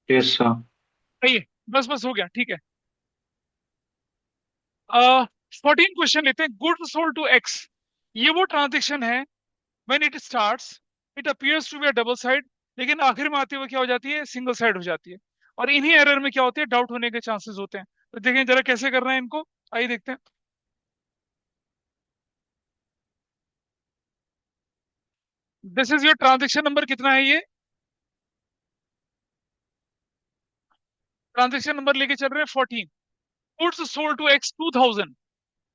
Yes sir. सही है। बस बस हो गया, ठीक है। 14 क्वेश्चन लेते हैं। गुड सोल्ड टू एक्स, ये वो ट्रांजेक्शन है when it starts it appears to be a double side, लेकिन आखिर में आते हुए क्या हो जाती है, सिंगल साइड हो जाती है। और इन्हीं एरर में क्या होते हैं, डाउट होने के चांसेस होते हैं। तो देखें जरा कैसे कर रहे हैं इनको, आइए देखते हैं। This is your transaction number, कितना है ये, ट्रांजेक्शन नंबर लेके चल रहे हैं 14। गुड्स सोल्ड टू एक्स 2000,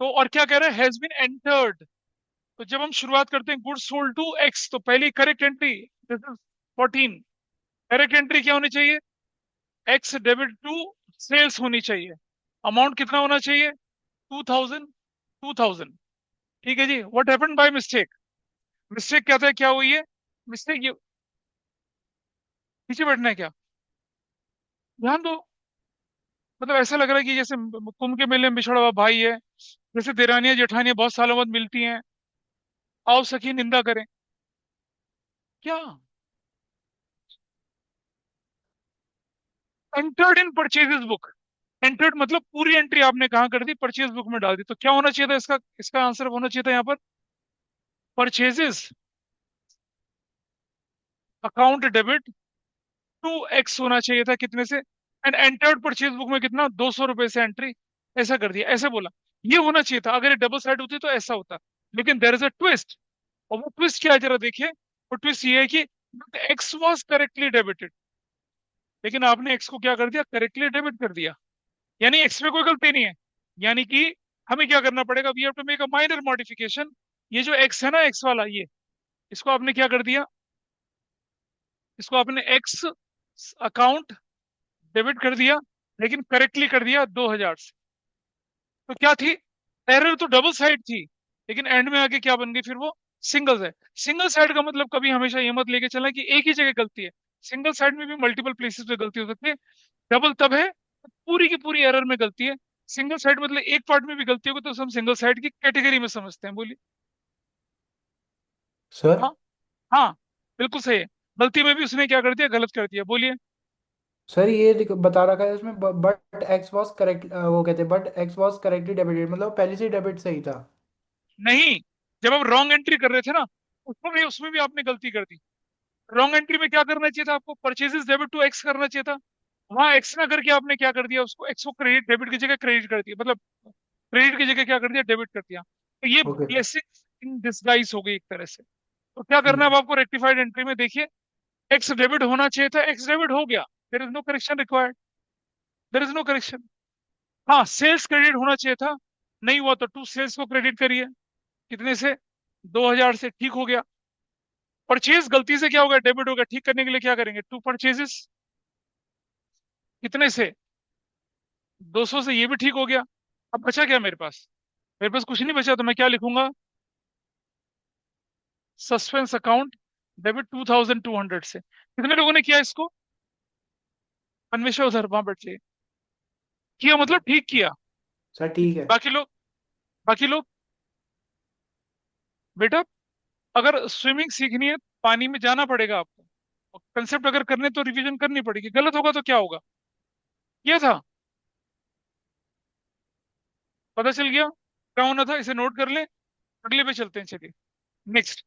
तो और क्या कह रहे हैं, हैज बीन एंटर्ड। तो जब हम शुरुआत करते हैं गुड्स सोल्ड टू एक्स, तो पहली correct entry, this is 14। Correct entry क्या होनी चाहिए, एक्स डेबिट टू सेल्स होनी चाहिए। अमाउंट कितना होना चाहिए, 2000, 2000। ठीक है जी। What happened by mistake, mistake क्या था, क्या हुई है मिस्टेक, ये पीछे बैठना है क्या, ध्यान दो। मतलब ऐसा लग रहा है कि जैसे कुंभ के मेले में बिछड़ा हुआ भाई है, जैसे देरानियां जेठानियां बहुत सालों बाद मिलती हैं, आओ सखी निंदा करें, क्या। Entered in purchases book, entered मतलब पूरी एंट्री आपने कहाँ कर दी, परचेज बुक में डाल दी। तो क्या होना चाहिए था इसका, इसका आंसर होना चाहिए था यहाँ पर purchases account debit to X होना चाहिए था, कितने से, एंड एंटर्ड परचेज बुक में कितना, 200 रुपए से एंट्री। ऐसा कर दिया, ऐसे बोला। ये होना चाहिए था, अगर ये डबल साइड होती तो ऐसा होता। लेकिन देयर इज अ ट्विस्ट, और वो ट्विस्ट क्या है जरा देखिए। वो ट्विस्ट ये है कि एक्स वॉज करेक्टली डेबिटेड, लेकिन आपने एक्स को क्या कर दिया, करेक्टली डेबिट कर दिया। यानी एक्स में कोई गलती नहीं है। यानी कि हमें क्या करना पड़ेगा, we have to make a minor modification. ये जो एक्स है ना, एक्स वाला ये, इसको आपने क्या कर दिया, इसको आपने एक्स अकाउंट डेबिट कर दिया, लेकिन करेक्टली कर दिया 2000 से। तो क्या थी, एरर तो डबल साइड थी, लेकिन एंड में आके क्या बन गई फिर वो, सिंगल साइड। सिंगल साइड का मतलब कभी हमेशा ये मत लेके चलना कि एक ही जगह गलती है। सिंगल साइड में भी मल्टीपल प्लेसेस पे गलती हो सकती है। डबल तब है पूरी की पूरी एरर में गलती है। सिंगल साइड मतलब एक पार्ट में भी गलती होगी तो उसे हम सिंगल साइड की कैटेगरी में समझते हैं, बोलिए। सर हाँ, हाँ, बिल्कुल सही है। गलती में भी उसने क्या कर दिया, गलत कर दिया, बोलिए। सर ये बता रखा है इसमें, बट एक्स वॉज करेक्ट, वो कहते हैं but X was correctly debited, मतलब पहले से ही डेबिट सही था। नहीं, जब आप रॉन्ग एंट्री कर रहे थे ना, उसमें भी आपने गलती कर दी। रॉन्ग एंट्री में क्या करना चाहिए था आपको, परचेजेस डेबिट टू एक्स करना चाहिए था। वहां एक्स ना करके आपने क्या कर दिया, उसको एक्स को क्रेडिट, डेबिट की जगह क्रेडिट कर दिया, मतलब क्रेडिट की जगह क्या कर दिया, डेबिट कर दिया। तो ये ओके। ब्लेसिंग इन डिसगाइज हो गई एक तरह से। तो क्या करना ठीक। है अब आपको, रेक्टिफाइड एंट्री में देखिए, एक्स डेबिट होना चाहिए था, एक्स डेबिट हो गया, there is no correction required, there is no correction. हाँ, सेल्स क्रेडिट होना चाहिए था, नहीं हुआ तो टू सेल्स को क्रेडिट करिए, कितने से, 2000 से, ठीक हो गया। परचेज गलती से क्या होगा, डेबिट होगा, ठीक करने के लिए क्या करेंगे, टू परचेजेस, कितने से, 200 से, ये भी ठीक हो गया। अब बचा क्या मेरे पास, मेरे पास कुछ नहीं बचा, तो मैं क्या लिखूंगा, सस्पेंस अकाउंट डेबिट 2200 से। कितने लोगों ने किया इसको, अन्वेषा उधर वहां बैठ जाइए, किया मतलब ठीक किया। सर ठीक है। बाकी लोग, बाकी लोग, बेटा अगर स्विमिंग सीखनी है, पानी में जाना पड़ेगा आपको, कंसेप्ट अगर करने तो रिवीजन करनी पड़ेगी, गलत होगा तो क्या होगा, किया था, पता चल गया क्या होना था, इसे नोट कर ले, अगले पे चलते हैं, चलिए। नेक्स्ट।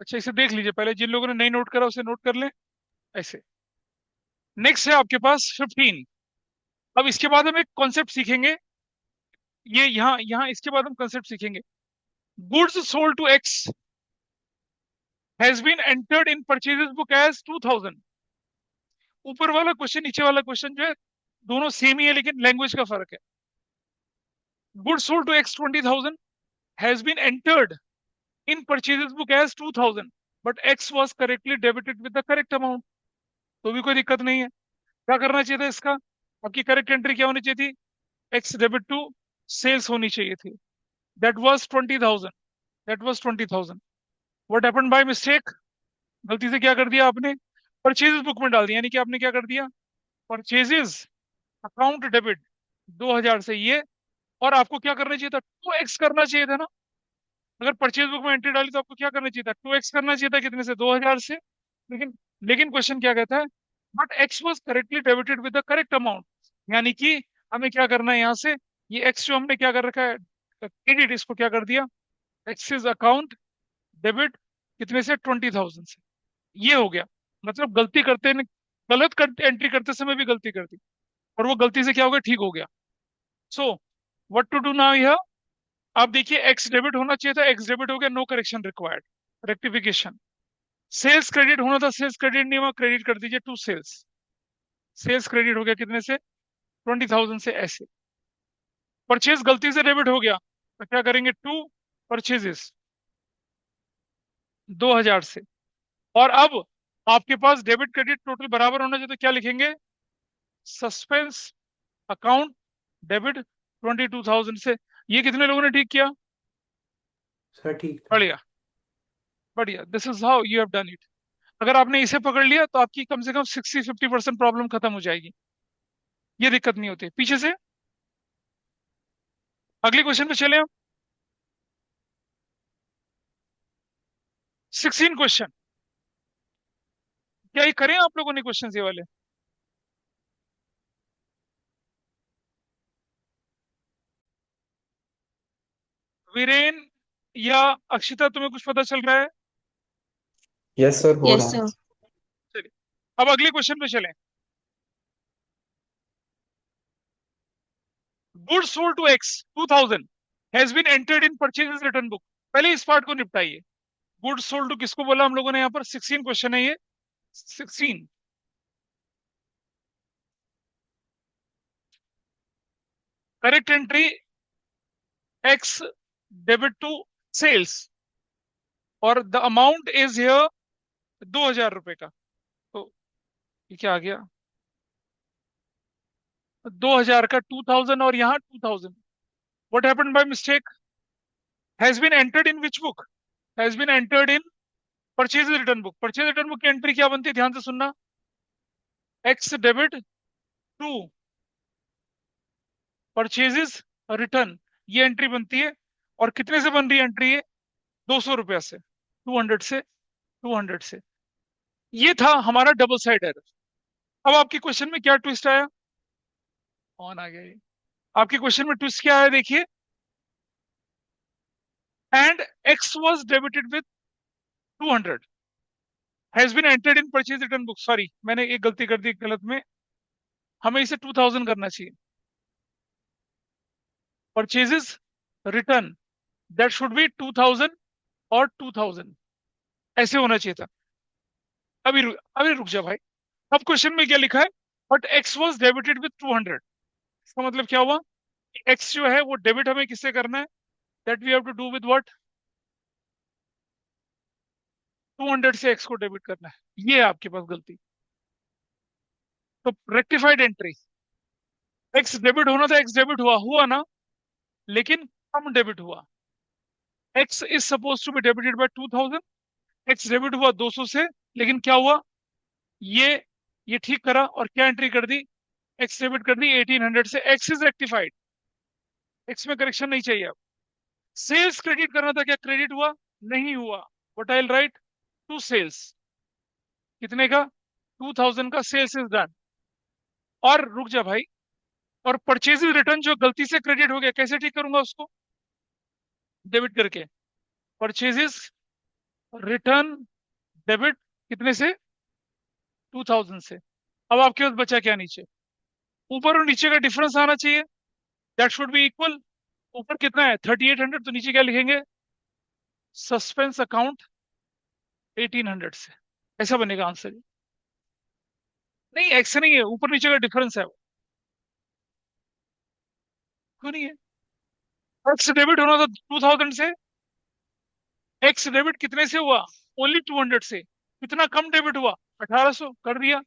अच्छा, इसे देख लीजिए पहले, जिन लोगों ने नहीं नोट करा उसे नोट कर ले, ऐसे। नेक्स्ट है आपके पास 15। अब इसके बाद हम एक कॉन्सेप्ट सीखेंगे, ये यहाँ यहाँ इसके बाद हम कॉन्सेप्ट सीखेंगे। Goods sold to X has been entered in purchases book as 2000। ऊपर वाला क्वेश्चन नीचे वाला क्वेश्चन जो है, दोनों सेम ही है, लेकिन लैंग्वेज का फर्क है। Goods sold to X 20,000 has been entered in purchases book as 2000, but X was correctly debited with the correct amount. तो भी कोई दिक्कत नहीं है। क्या करना चाहिए था इसका, आपकी करेक्ट एंट्री क्या होनी चाहिए थी, एक्स डेबिट टू सेल्स होनी चाहिए थी, that was 20,000, that was 20,000। What happened by mistake, गलती से क्या कर दिया आपने, परचेजेस बुक में डाल दिया, यानी कि आपने क्या कर दिया, परचेजेस अकाउंट डेबिट 2000 से ये, और आपको क्या करना चाहिए था, 2x करना चाहिए था ना, अगर परचेज बुक में एंट्री डाली तो आपको क्या करना चाहिए था, 2x करना चाहिए था, कितने से, 2000 से। लेकिन लेकिन क्वेश्चन क्या कहता है, but X was correctly debited with the correct amount. यानी कि हमें क्या करना है यहाँ से, ये एक्स जो हमने क्या कर रखा है, क्रेडिट, इसको क्या कर दिया, एक्सिस अकाउंट डेबिट, कितने से, 20,000 से। ये हो गया। मतलब गलती करते न, गलत करते, एंट्री करते समय भी गलती कर दी, और वो गलती से क्या हो गया, ठीक हो गया। So what to do now here, आप देखिए एक्स डेबिट होना चाहिए था, एक्स डेबिट हो गया, no correction required, rectification. Sales credit होना था, सेल्स क्रेडिट नहीं हुआ, क्रेडिट कर दीजिए टू सेल्स। सेल्स क्रेडिट हो गया कितने से, 20,000 से, ऐसे। परचेज गलती से डेबिट हो गया, तो क्या करेंगे, टू परचेजेस, 2000 से। और अब आपके पास डेबिट क्रेडिट टोटल बराबर होना चाहिए, तो क्या लिखेंगे, सस्पेंस अकाउंट डेबिट 22,000 से। ये कितने लोगों ने ठीक किया, सर ठीक था। बढ़िया, बढ़िया, this is how you have done it. अगर आपने इसे पकड़ लिया तो आपकी कम से कम 60-50% प्रॉब्लम खत्म हो जाएगी, ये दिक्कत नहीं होती पीछे से। अगले क्वेश्चन पे चले हम। 16 क्वेश्चन, क्या ये करें आप लोगों ने क्वेश्चन ये वाले। वीरेन या अक्षिता, तुम्हें कुछ पता चल रहा है। यस सर, हो यस रहा है। सर। चलिए, अब अगले क्वेश्चन पे चलें। Goods sold to X 2000 has been entered in purchase return book. पहले इस पार्ट को निपटाइए। गुड्स सोल्ड टू किसको बोला हम लोगों ने, यहाँ पर 16 क्वेश्चन है ये, 16। Correct entry, X debit to sales, और द अमाउंट इज हियर 2,000 रुपए का। तो ये क्या आ गया, 2,000 का 2,000 और यहाँ 2,000। What happened by mistake, has been entered in which book, has been entered in purchase return book. Purchase return book की एंट्री क्या बनती है, ध्यान से सुनना, X debit to purchases return, ये एंट्री बनती है। और कितने से बन रही है एंट्री, ये 200 रुपया से, 200 से, 200 से। ये था हमारा डबल साइड एरर। अब आपके क्वेश्चन में क्या ट्विस्ट आया, ऑन आ गया ये। आपके क्वेश्चन में ट्विस्ट क्या आया, देखिए, and X was debited with 200 has been entered in purchase return book. Sorry, मैंने एक गलती कर दी गलत में, हमें इसे 2,000 करना चाहिए, purchases return, that should be 2,000 और 2,000, ऐसे होना चाहिए था। अभी रुक जा भाई। अब क्वेश्चन में क्या लिखा है, but x was debited with 200। इसका मतलब क्या हुआ, एक्स जो है वो डेबिट हमें किससे करना है, that we have to do with what, 200 से एक्स को डेबिट करना है। ये है आपके पास गलती। तो रेक्टिफाइड एंट्री, एक्स डेबिट होना था, एक्स डेबिट हुआ, हुआ ना, लेकिन कम डेबिट हुआ। X is suppose to be debited by 2,000, X debit हुआ 200 से, लेकिन क्या हुआ, ये ये ठीक करा और क्या एंट्री कर दी, एक्स डेबिट कर दी 1,800 से। एक्स इज रेक्टिफाइड, एक्स में करेक्शन नहीं चाहिए अब। सेल्स क्रेडिट करना था, क्या क्रेडिट हुआ, नहीं हुआ। What I will write, to sales, कितने का, 2,000 का, सेल्स इज डन। और रुक जा भाई, और परचेजेस रिटर्न जो गलती से क्रेडिट हो गया, कैसे ठीक करूंगा उसको, डेबिट करके, परचेजेस रिटर्न डेबिट, कितने से, 2,000 से। अब आपके पास बचा क्या नीचे, ऊपर और नीचे का डिफरेंस आना चाहिए, दैट शुड बी इक्वल। ऊपर कितना है, 3,800, तो नीचे क्या लिखेंगे, सस्पेंस अकाउंट 1,800 से, ऐसा बनेगा आंसर। नहीं, एक्स नहीं है, ऊपर नीचे का डिफरेंस है वो, क्यों नहीं है। एक्स डेबिट होना था 2,000 से, एक्स डेबिट कितने से हुआ, ओनली 200 से। कितना कम डेबिट हुआ, 1,800, कर दिया।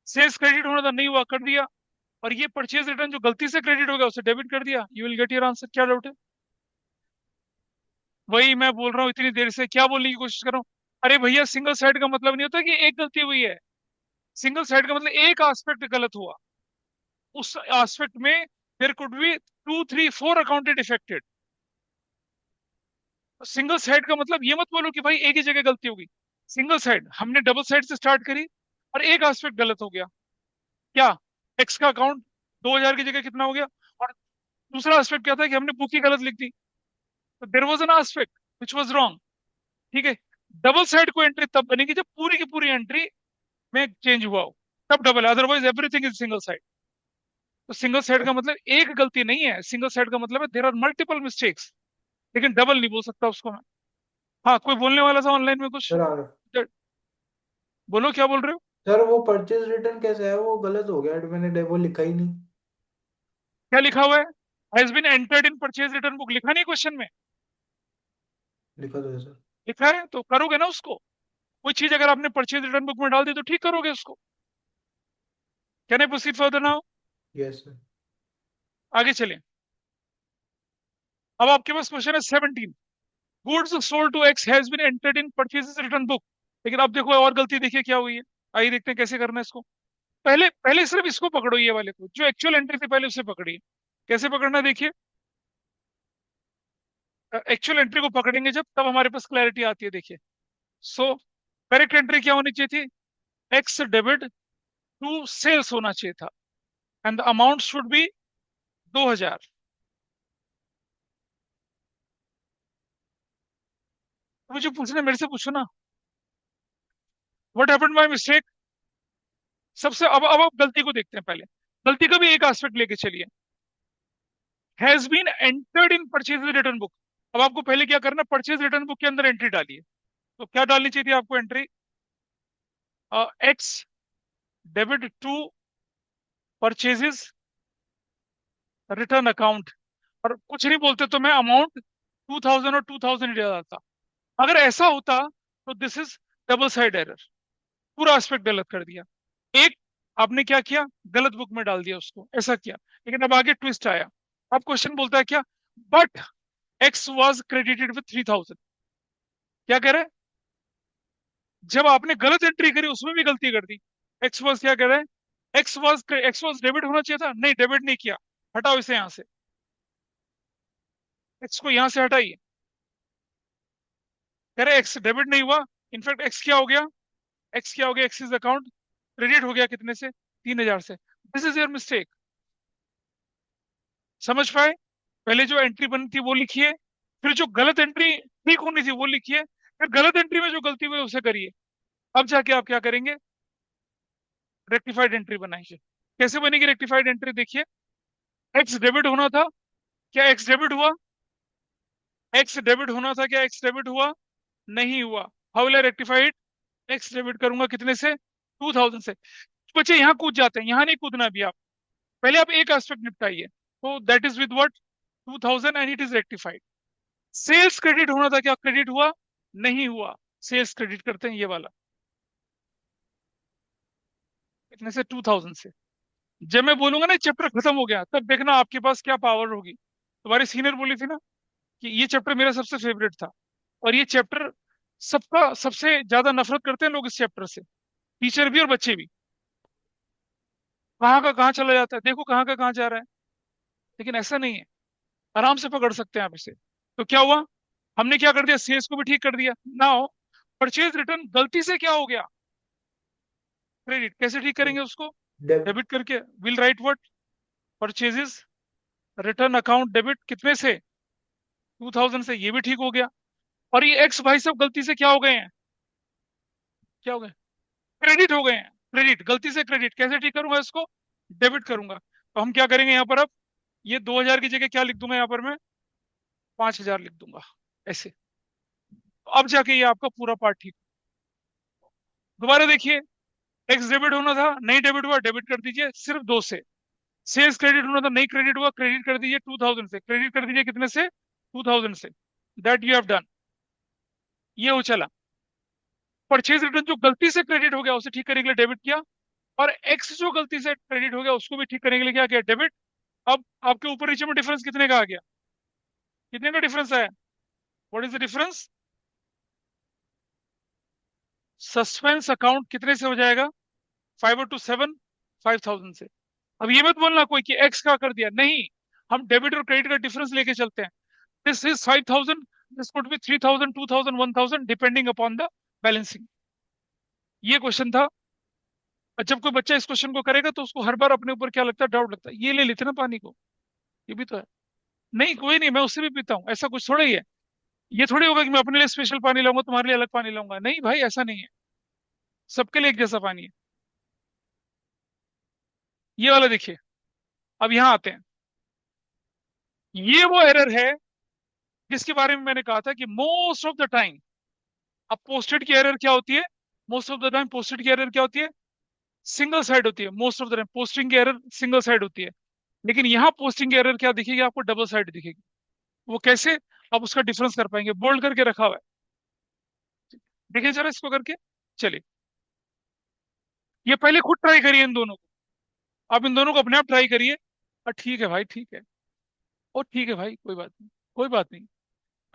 सेल्स क्रेडिट होना था, नहीं हुआ, कर दिया। और ये परचेज रिटर्न जो गलती से क्रेडिट हो गया, उसे डेबिट कर दिया। You will get your answer. क्या डाउट है, वही मैं बोल रहा हूँ इतनी देर से, क्या बोलने की कोशिश कर रहा हूँ। अरे भैया, सिंगल साइड का मतलब नहीं होता कि एक गलती हुई है, सिंगल साइड का मतलब एक एस्पेक्ट गलत हुआ, उस एस्पेक्ट में there could be 2, 3, 4 accounted affected. Single side का मतलब ये मत बोलो कि भाई एक ही जगह गलती होगी। सिंगल साइड, हमने डबल साइड से स्टार्ट करी और एक एस्पेक्ट गलत हो गया। क्या? एक्स का अकाउंट 2000 की जगह कितना हो गया? और दूसरा एस्पेक्ट क्या था कि हमने बुक ही गलत लिख दी, तो there was an aspect which was wrong. ठीक है। डबल साइड को एंट्री तब बनेगी जब पूरी की पूरी एंट्री में चेंज हुआ हो, तब डबल है, otherwise everything is single side. तो सिंगल साइड का मतलब एक गलती नहीं है, सिंगल साइड का मतलब है देयर आर मल्टीपल मिस्टेक्स। लेकिन डबल नहीं बोल सकता उसको मैं। हाँ, कोई बोलने वाला था ऑनलाइन में कुछ? सर आ गया। बोलो, क्या बोल रहे हो? सर वो परचेज रिटर्न कैसे है, वो गलत हो गया, मैंने वो लिखा ही नहीं। क्या लिखा हुआ है? Has been entered in purchase return book, लिखा नहीं क्वेश्चन में? लिखा तो है सर। लिखा है तो करोगे ना उसको। कोई चीज अगर आपने परचेज रिटर्न बुक में डाल दी तो ठीक करोगे उसको। Can I proceed further now? Yes sir. आगे चलें। अब आपके पास क्वेश्चन है 17। Goods sold to X has been entered in purchase return book. लेकिन अब देखो और गलती देखिए क्या हुई है। आइए देखते हैं कैसे करना है इसको। पहले पहले सिर्फ इसको पकड़ो, ये वाले को, जो एक्चुअल एंट्री थी पहले उसे पकड़िए। कैसे पकड़ना है देखिए। एक्चुअल एंट्री को पकड़ेंगे जब, तब हमारे पास क्लैरिटी आती है, देखिए। सो करेक्ट एंट्री क्या होनी चाहिए थी? एक्स डेबिट टू सेल्स होना चाहिए था, and the amount should be 2000। मुझे पूछना है, मेरे से पूछो ना। What happened by mistake? सबसे अब गलती को देखते हैं पहले। गलती का भी एक एस्पेक्ट लेके चलिए। Has been entered in purchase return book. अब आपको पहले क्या करना, परचेज रिटर्न बुक के अंदर एंट्री डालिए। तो क्या डालनी चाहिए थी आपको entry? X debit to purchases return account, और कुछ नहीं बोलते तो मैं अमाउंट 2000 और 2000 ही डालता। अगर ऐसा होता तो this is double side error, पूरा एस्पेक्ट गलत कर दिया। एक, आपने क्या किया, गलत बुक में डाल दिया उसको, ऐसा किया। लेकिन अब आगे ट्विस्ट आया। अब क्वेश्चन बोलता है क्या? But X was credited with 3000। क्या कह रहे हैं? जब आपने गलत एंट्री करी उसमें भी गलती कर दी। एक्स वॉज क्या कह रहे हैं? एक्स वॉज डेबिट होना चाहिए था, नहीं डेबिट नहीं किया। हटाओ इसे यहां से, एक्स को यहां से हटाइए। कह रहे एक्स डेबिट नहीं हुआ। इनफैक्ट एक्स क्या हो गया? एक्स क्या हो गया? एक्सिस अकाउंट क्रेडिट हो गया, कितने से? 3000 से। This is your mistake. समझ पाए? पहले जो एंट्री बनी थी वो लिखिए, फिर जो गलत एंट्री ठीक होनी थी वो लिखिए, फिर गलत एंट्री में जो गलती हुई उसे करिए। अब जाके आप क्या करेंगे? रेक्टिफाइड एंट्री बनाइए। कैसे बनेगी रेक्टिफाइड एंट्री देखिए। एक्स डेबिट होना था, क्या एक्स डेबिट हुआ? एक्स डेबिट होना था, क्या एक्स डेबिट हुआ? नहीं हुआ। How will I rectified? X debit करूंगा कितने से? 2000 से। बच्चे यहाँ कूद जाते हैं, यहाँ नहीं कूदना अभी आप। पहले आप एक एस्पेक्ट निपटाइए। तो that is with what? 2000, and it is rectified. Sales credit होना था, क्या क्रेडिट हुआ? नहीं हुआ। सेल्स क्रेडिट करते हैं ये वाला, कितने से? 2000 से। जब मैं बोलूंगा ना चैप्टर खत्म हो गया, तब देखना आपके पास क्या पावर होगी। तुम्हारी सीनियर बोली थी ना कि ये चैप्टर मेरा सबसे फेवरेट था, और ये चैप्टर सबका सबसे ज्यादा नफरत करते हैं लोग इस चैप्टर से, टीचर भी और बच्चे भी। कहाँ का कहाँ चला जाता है, देखो कहाँ का कहाँ जा रहा है। लेकिन ऐसा नहीं है, आराम से पकड़ सकते हैं आप इसे। तो क्या हुआ? हमने क्या कर दिया, सेल्स को भी ठीक कर दिया। नाउ परचेज रिटर्न गलती से क्या हो गया? क्रेडिट। कैसे ठीक करेंगे उसको? डेब डेबिट करके। Will write what? Purchases return account debit, कितने से? 2000 से। ये भी ठीक हो गया। और ये एक्स भाई साहब गलती से क्या हो गए हैं? क्या हो गए? क्रेडिट हो गए हैं। क्रेडिट, गलती से क्रेडिट। कैसे ठीक करूंगा इसको? डेबिट करूंगा। तो हम क्या करेंगे यहाँ पर अब? ये 2000 की जगह क्या लिख दूंगा यहाँ पर मैं? 5000 लिख दूंगा, ऐसे। तो अब जाके ये आपका पूरा पार्ट ठीक। दोबारा देखिए। एक्स डेबिट होना था, नहीं डेबिट हुआ, डेबिट कर दीजिए सिर्फ 2 से। सेल्स क्रेडिट होना था, नहीं क्रेडिट हुआ, क्रेडिट कर दीजिए 2000 से। क्रेडिट कर दीजिए कितने से? 2000 से। That you have done. ये हो चला। परचेज रिटर्न जो गलती से क्रेडिट हो गया उसे ठीक करने के लिए डेबिट किया, और एक्स जो गलती से क्रेडिट हो गया उसको भी ठीक करने के लिए क्या किया? डेबिट। अब आपके ऊपर नीचे में डिफरेंस कितने का आ गया? कितने का डिफरेंस आया? What is the difference? Suspense account कितने से हो जाएगा? 5 और 2 7, 5000 से। अब ये मत बोलना कोई कि एक्स का कर दिया, नहीं। हम डेबिट और क्रेडिट का डिफरेंस लेके चलते हैं। This is 5000 this could be 3000, 2000, 1000 depending upon the balancing. ये क्वेश्चन था। और जब कोई बच्चा इस क्वेश्चन को करेगा तो उसको हर बार अपने ऊपर क्या लगता है, डाउट लगता है, ये ले लेते ना पानी को, ये भी तो है। नहीं कोई नहीं, मैं उससे भी पीता हूँ, ऐसा कुछ थोड़ा ही है। ये थोड़ी होगा कि मैं अपने लिए स्पेशल पानी लाऊंगा, तुम्हारे लिए अलग पानी लाऊंगा, नहीं भाई ऐसा नहीं है। सबके लिए एक जैसा पानी है। ये वाला देखिए। अब यहाँ आते हैं। ये वो एरर है जिसके बारे में मैंने कहा था कि मोस्ट ऑफ द टाइम, अब पोस्टेड की एरर क्या होती है, most of the time posted की एरर क्या होती है, सिंगल साइड होती है। Most of the time posting की एरर सिंगल साइड होती है। लेकिन यहाँ पोस्टिंग की एरर क्या दिखेगी आपको, डबल साइड दिखेगी। वो कैसे, आप उसका डिफरेंस कर पाएंगे, बोल्ड करके रखा हुआ है। देखिए जरा इसको करके। चलिए, ये पहले खुद ट्राई करिए इन दोनों को। आप इन दोनों को अपने आप ट्राई करिए। और ठीक है भाई, ठीक है। और ठीक है भाई, कोई बात नहीं, कोई बात नहीं।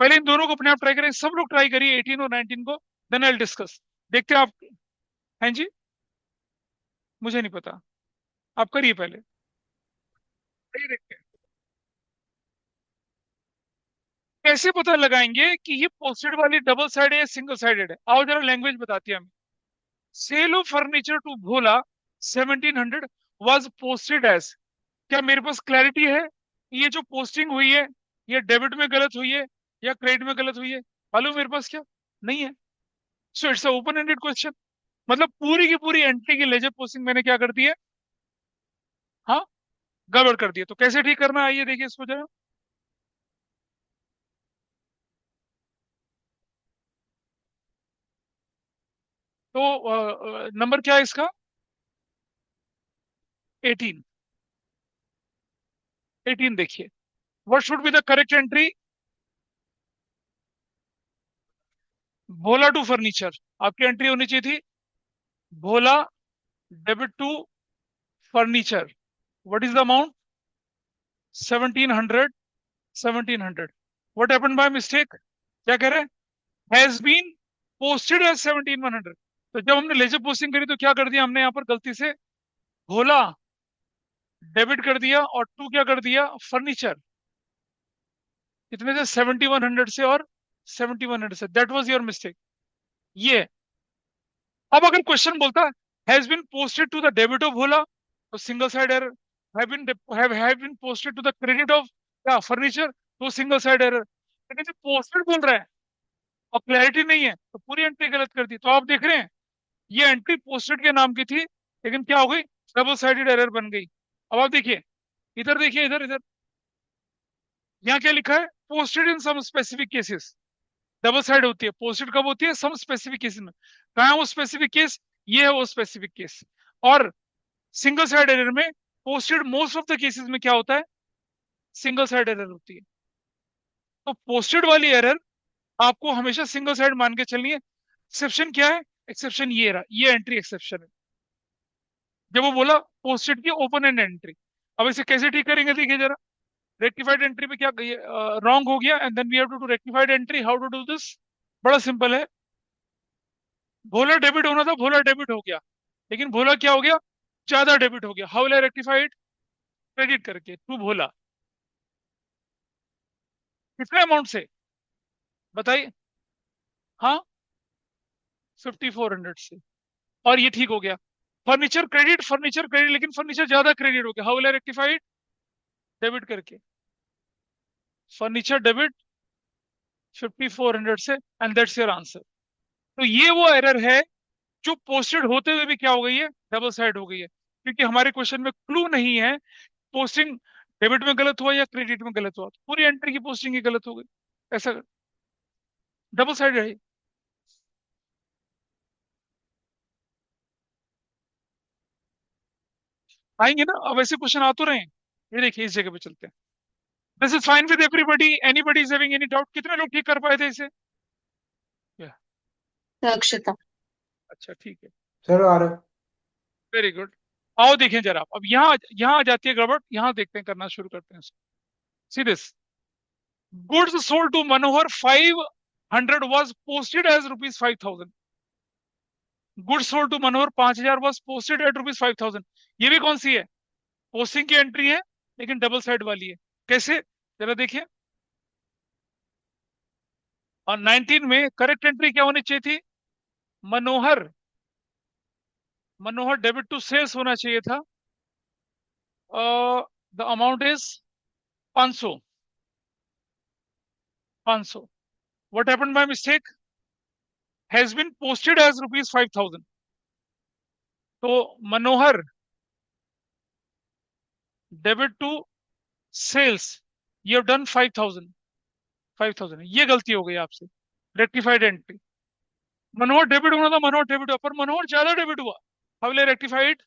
पहले इन दोनों को अपने आप ट्राई करिए, सब लोग ट्राई करिए 18 और 19 को। Then I discuss. देखते हैं आप। हैं जी, मुझे नहीं पता, आप करिए पहले। ये देखते हैं कैसे पता लगाएंगे कि ये पोस्टेड वाली डबल साइड है या सिंगल साइडेड है। आओ जरा लैंग्वेज बताती है हमें। Sale of furniture to Bhola 1700 was posted as. क्या मेरे पास क्लैरिटी है ये जो पोस्टिंग हुई है, ये डेबिट में गलत हुई है या क्रेडिट में गलत हुई है? मालूम मेरे पास क्या? नहीं है। So it's open ended question. मतलब पूरी की पूरी एंट्री की लेजर पोस्टिंग मैंने क्या कर दी है, हाँ, गड़बड़ कर दी है। तो कैसे ठीक करना है, आइए देखिए इसको जरा। तो नंबर क्या है इसका, 18। 18 देखिए। What should be the correct entry, Bhola to furniture. आपकी एंट्री होनी चाहिए थी Bhola debit to furniture. What is the amount, 1700। 1700। What happened by mistake, क्या कह रहे हैं, हैज बीन पोस्टेड एज 17100। तो जब हमने लेजर पोस्टिंग करी तो क्या कर दिया हमने यहाँ पर गलती से, भोला डेबिट कर दिया और टू क्या कर दिया, फर्नीचर। कितने से, 7100 से और 7100 से। That was your mistake. ये, अब अगर क्वेश्चन बोलता has been posted to the debit of Bhola, तो single side error. Have been posted to the credit of क्या, फर्नीचर, तो सिंगल साइड एरर। लेकिन जब पोस्टेड बोल रहा है और क्लैरिटी नहीं है तो पूरी एंट्री गलत कर दी। तो आप देख रहे हैं ये एंट्री पोस्टेड के नाम की थी, लेकिन क्या हो गई, डबल साइडेड एरर बन गई। अब आप देखिए, इधर देखिए, इधर इधर, यहाँ क्या लिखा है, posted in some specific cases. Double side होती है, पोस्टेड कब होती है, सम स्पेसिफिक केसेस में। कहा है वो स्पेसिफिक केस, ये है वो स्पेसिफिक केस। और सिंगल साइड एरर में, posted most of the cases में क्या होता है, सिंगल साइड एरर होती है। तो पोस्टेड वाली एरर आपको हमेशा सिंगल साइड मान के चलनी है। एक्सेप्शन क्या है, एक्सेप्शन ये रहा, ये एंट्री एक्सेप्शन है। जब वो बोला पोस्टेड की ओपन एंड एंट्री। अब इसे कैसे ठीक करेंगे, देखिए जरा। रेक्टिफाइड एंट्री पे क्या रॉन्ग हो गया, and then we have to do rectified entry. How to do this, बड़ा सिंपल है। भोला डेबिट होना था, भोला डेबिट हो गया, लेकिन भोला क्या हो गया, ज्यादा डेबिट हो गया। How will I rectified, credit करके टू भोला। कितने अमाउंट से बताइए, हाँ, 5400 से। और ये ठीक हो गया। फर्नीचर क्रेडिट, फर्नीचर क्रेडिट, लेकिन फर्नीचर ज्यादा क्रेडिट हो गया। How will I rectified, debit करके, फर्नीचर डेबिट 5400 से, एंड दैट्स योर आंसर। तो ये वो एरर है जो पोस्टेड होते हुए भी क्या हो गई है, डबल साइड हो गई है। क्योंकि हमारे क्वेश्चन में क्लू नहीं है पोस्टिंग डेबिट में गलत हुआ या क्रेडिट में गलत हुआ, तो पूरी एंट्री की पोस्टिंग ही गलत हो गई। ऐसा डबल साइड रही। आएंगे ना, अब ऐसे क्वेश्चन आ तो रहे हैं। ये देखिए इस जगह पे चलते हैं। This is fine with everybody, anybody is having any doubt? कितने लोग ठीक कर पाए थे इसे? Yeah, अक्षता। अच्छा ठीक है, सर आ रहा। Very good. आओ देखें जरा, अब यहाँ यहाँ आ जाती है गड़बड़, यहाँ देखते हैं, करना शुरू करते हैं। See this, goods sold to Manohar 500 was posted as ₹5,000। Goods sold to Manohar 5,000 was posted at ₹5,000। ये भी कौन सी है, पोस्टिंग की एंट्री है, लेकिन डबल साइड वाली है। कैसे, जरा देखिए। और 19 में करेक्ट एंट्री क्या होनी चाहिए थी? Manohar, Manohar debit to sales होना चाहिए था। The amount is 500, 500। What happened by mistake? Has been posted as rupees 5000। तो Manohar debit to sales, you have done 5000, 5000, ये गलती हो गई आपसे। Rectified entry. मनोहर डेबिट होना था, मनोहर डेबिट हुआ, पर मनोहर ज्यादा डेबिट हुआ। How will I rectify it?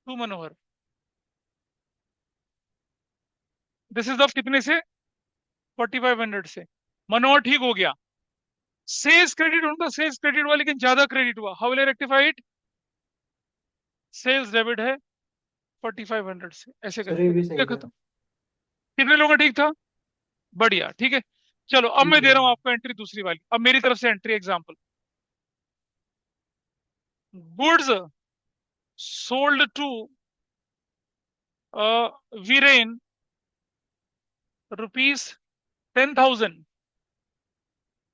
To Manohar. This is of कितने से? 4500 से। मनोहर ठीक हो गया। सेल्स क्रेडिट होना था, सेल्स क्रेडिट हुआ लेकिन ज्यादा क्रेडिट हुआ। How will I rectify it? Sales debit है 4500 से, ऐसे सर ये करके भी सही देखो था। तो कितने लोगों का ठीक था? बढ़िया, ठीक है। चलो अब ठीक मैं है दे सर। रहा हूं आपको एंट्री दूसरी वाली, अब मेरी तरफ से entry example. Goods sold to Viren rupees 10,000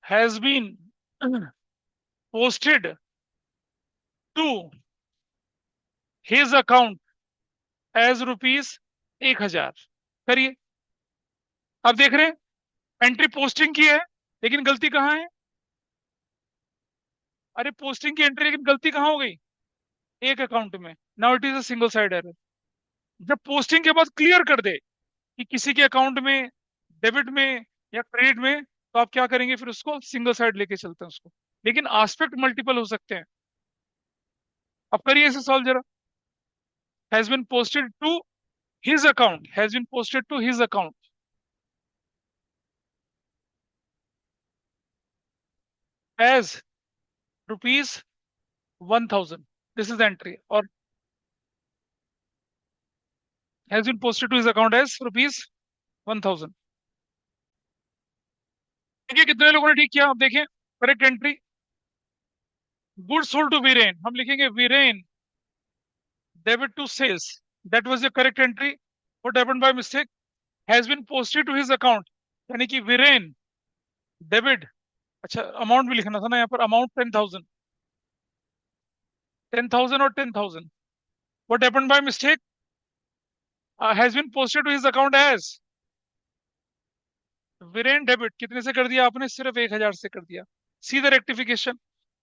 हैज बीन posted to his account as rupees 1,000। करिए। अब देख रहे हैं एंट्री पोस्टिंग की है लेकिन गलती कहाँ है? अरे पोस्टिंग की एंट्री लेकिन गलती कहाँ हो गई? एक अकाउंट में। Now it is a single side error. जब पोस्टिंग के बाद क्लियर कर दे कि किसी के अकाउंट में डेबिट में या क्रेडिट में, तो आप क्या करेंगे फिर? उसको सिंगल साइड लेके चलते हैं उसको। लेकिन आस्पेक्ट मल्टीपल हो सकते हैं। अब करिए इसे सॉल्व जरा। Has been posted to his account, has been posted to his account as rupees 1,000। This is entry. और has been posted to his account as rupees 1,000। देखिए कितने लोगों ने ठीक किया। अब देखें correct entry. Good sold to Viren, हम लिखेंगे Viren debit to sales, that was the correct entry. What happened by mistake? Has been posted to his account, यानी कि वीरेन डेबिट। अच्छा अमाउंट भी लिखना था ना यहाँ पर, अमाउंट 10,000, 10,000 और 10,000। What happened by mistake? Has been posted to his account as Viren debit. कितने से कर दिया आपने? सिर्फ 1,000 से कर दिया। सीधा रेक्टिफिकेशन।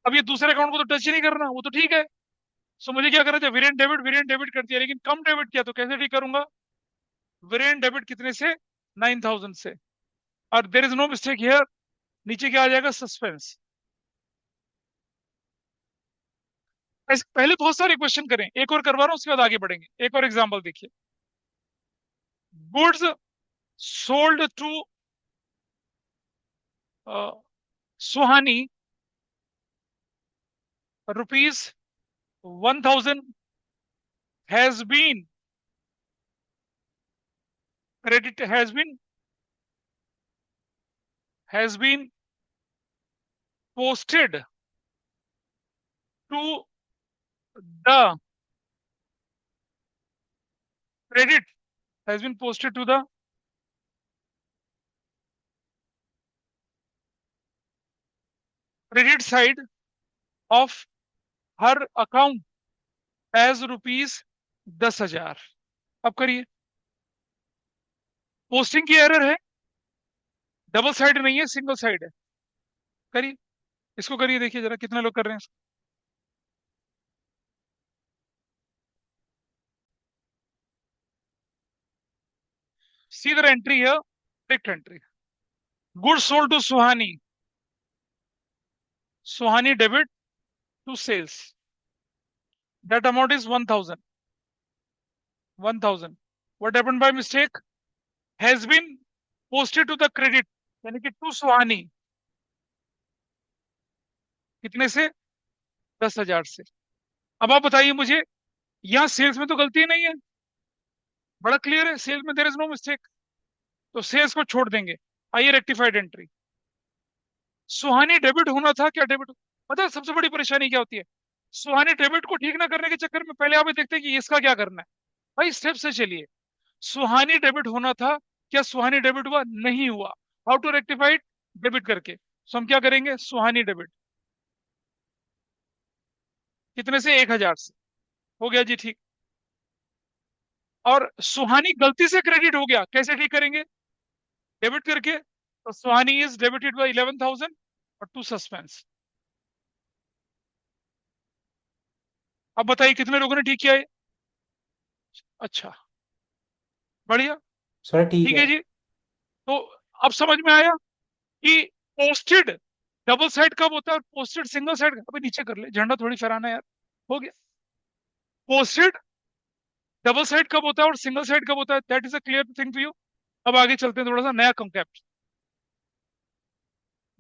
अब ये दूसरे अकाउंट को तो टच ही नहीं करना, वो तो ठीक है। सो मुझे क्या करना चाहिए? वीरेन डेबिट कर दिया लेकिन कम डेबिट किया, तो कैसे ठीक करूंगा? वीरेन डेबिट कितने से? 9,000 से। और there is no mistake here. नीचे क्या आ जाएगा? सस्पेंस। ऐसे पहले बहुत सारे क्वेश्चन करें, एक और करवा रहा हूं उसके बाद आगे बढ़ेंगे। एक और एग्जांपल देखिए। Goods sold to Suhani rupees 1,000 has been credit, has been posted to the credit, has been posted to the credit side of her account as rupees 10,000। अब करिए। पोस्टिंग की एरर है, डबल साइड नहीं है, सिंगल साइड है। करिए, इसको करिए, देखिए जरा कितने लोग कर रहे हैं इसको। सीधर एंट्री है, correct entry. Good sold to Suhani, Suhani debit to sales, that amount is 1,000, 1,000। What happened by mistake? Has been posted to the credit, यानी कि टू सुहानी, कितने से? 10,000 से। अब आप बताइए मुझे, यहाँ सेल्स में तो गलती ही नहीं है, बड़ा क्लियर है, सेल्स में देयर इज नो मिस्टेक, तो सेल्स को छोड़ देंगे। आइए रेक्टिफाइड एंट्री। सुहानी डेबिट होना था, क्या डेबिट? पता है सबसे बड़ी परेशानी क्या होती है? सुहानी डेबिट को ठीक ना करने के चक्कर में पहले आप ये देखते हैं कि इसका क्या करना है। भाई स्टेप से चलिए। सुहानी डेबिट होना था, क्या सुहानी डेबिट हुआ? नहीं हुआ। How to rectified? डेबिट करके। तो हम क्या करेंगे, सुहानी डेबिट, कितने से, 1,000 से। हो गया जी, ठीक। और सुहानी गलती से क्रेडिट हो गया, कैसे ठीक करेंगे, डेबिट करके। तो सुहानी इज डेबिटेड बाय 11,000 और टू सस्पेंस। अब बताइए कितने लोगों ने ठीक किया है। अच्छा, बढ़िया। सर ठीक ठीक है। है जी। तो अब समझ में आया कि पोस्टेड डबल साइड कब होता है और पोस्टेड सिंगल साइड, अभी नीचे कर ले, झंडा थोड़ी फहराना है यार। हो गया। पोस्टेड डबल साइड कब होता है और सिंगल साइड कब होता है, that is a clear thing to you. अब आगे चलते हैं, थोड़ा सा नया कंसेप्ट,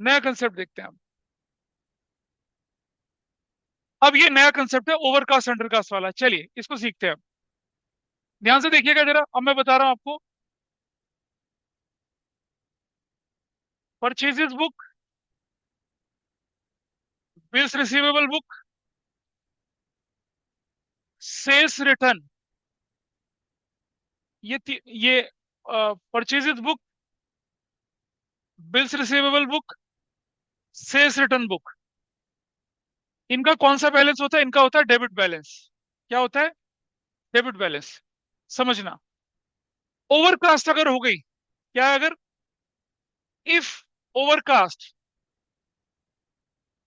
नया कंसेप्ट देखते हैं हम। अब ये नया कंसेप्ट है ओवरकास्ट अंडरकास्ट वाला, चलिए इसको सीखते हैं अब। ध्यान से देखिएगा जरा, अब मैं बता रहा हूं आपको। Purchases book, bills receivable book, sales return, ये purchases book, bills receivable book, sales return book, इनका कौन सा बैलेंस होता है, इनका होता है डेबिट बैलेंस। क्या होता है, डेबिट बैलेंस। समझना, ओवरकास्ट अगर हो गई, क्या है, अगर इफ ओवरकास्ट,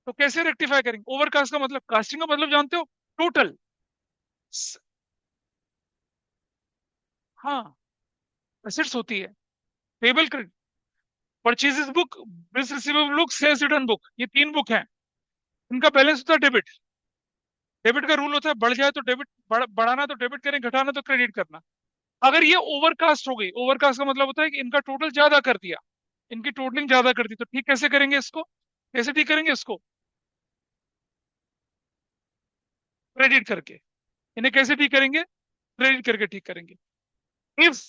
तो कैसे रेक्टिफाई करेंगे। ओवरकास्ट का मतलब, कास्टिंग का मतलब जानते हो, टोटल। हाँ, एसेट्स होती है, payable credit, purchases book, bills receivable book, sales return book, ये तीन बुक हैं। इनका बैलेंस होता है डेबिट। डेबिट का रूल होता है, बढ़ जाए तो डेबिट, बढ़ाना तो डेबिट करें, घटाना तो क्रेडिट करना। अगर ये ओवरकास्ट हो गई, ओवरकास्ट का मतलब होता है कि इनका टोटल ज्यादा कर दिया, इनकी टोटलिंग ज्यादा कर दी, तो ठीक कैसे करेंगे इसको, कैसे ठीक करेंगे इसको, क्रेडिट करके। इन्हें कैसे ठीक करेंगे, क्रेडिट करके ठीक करेंगे। इफ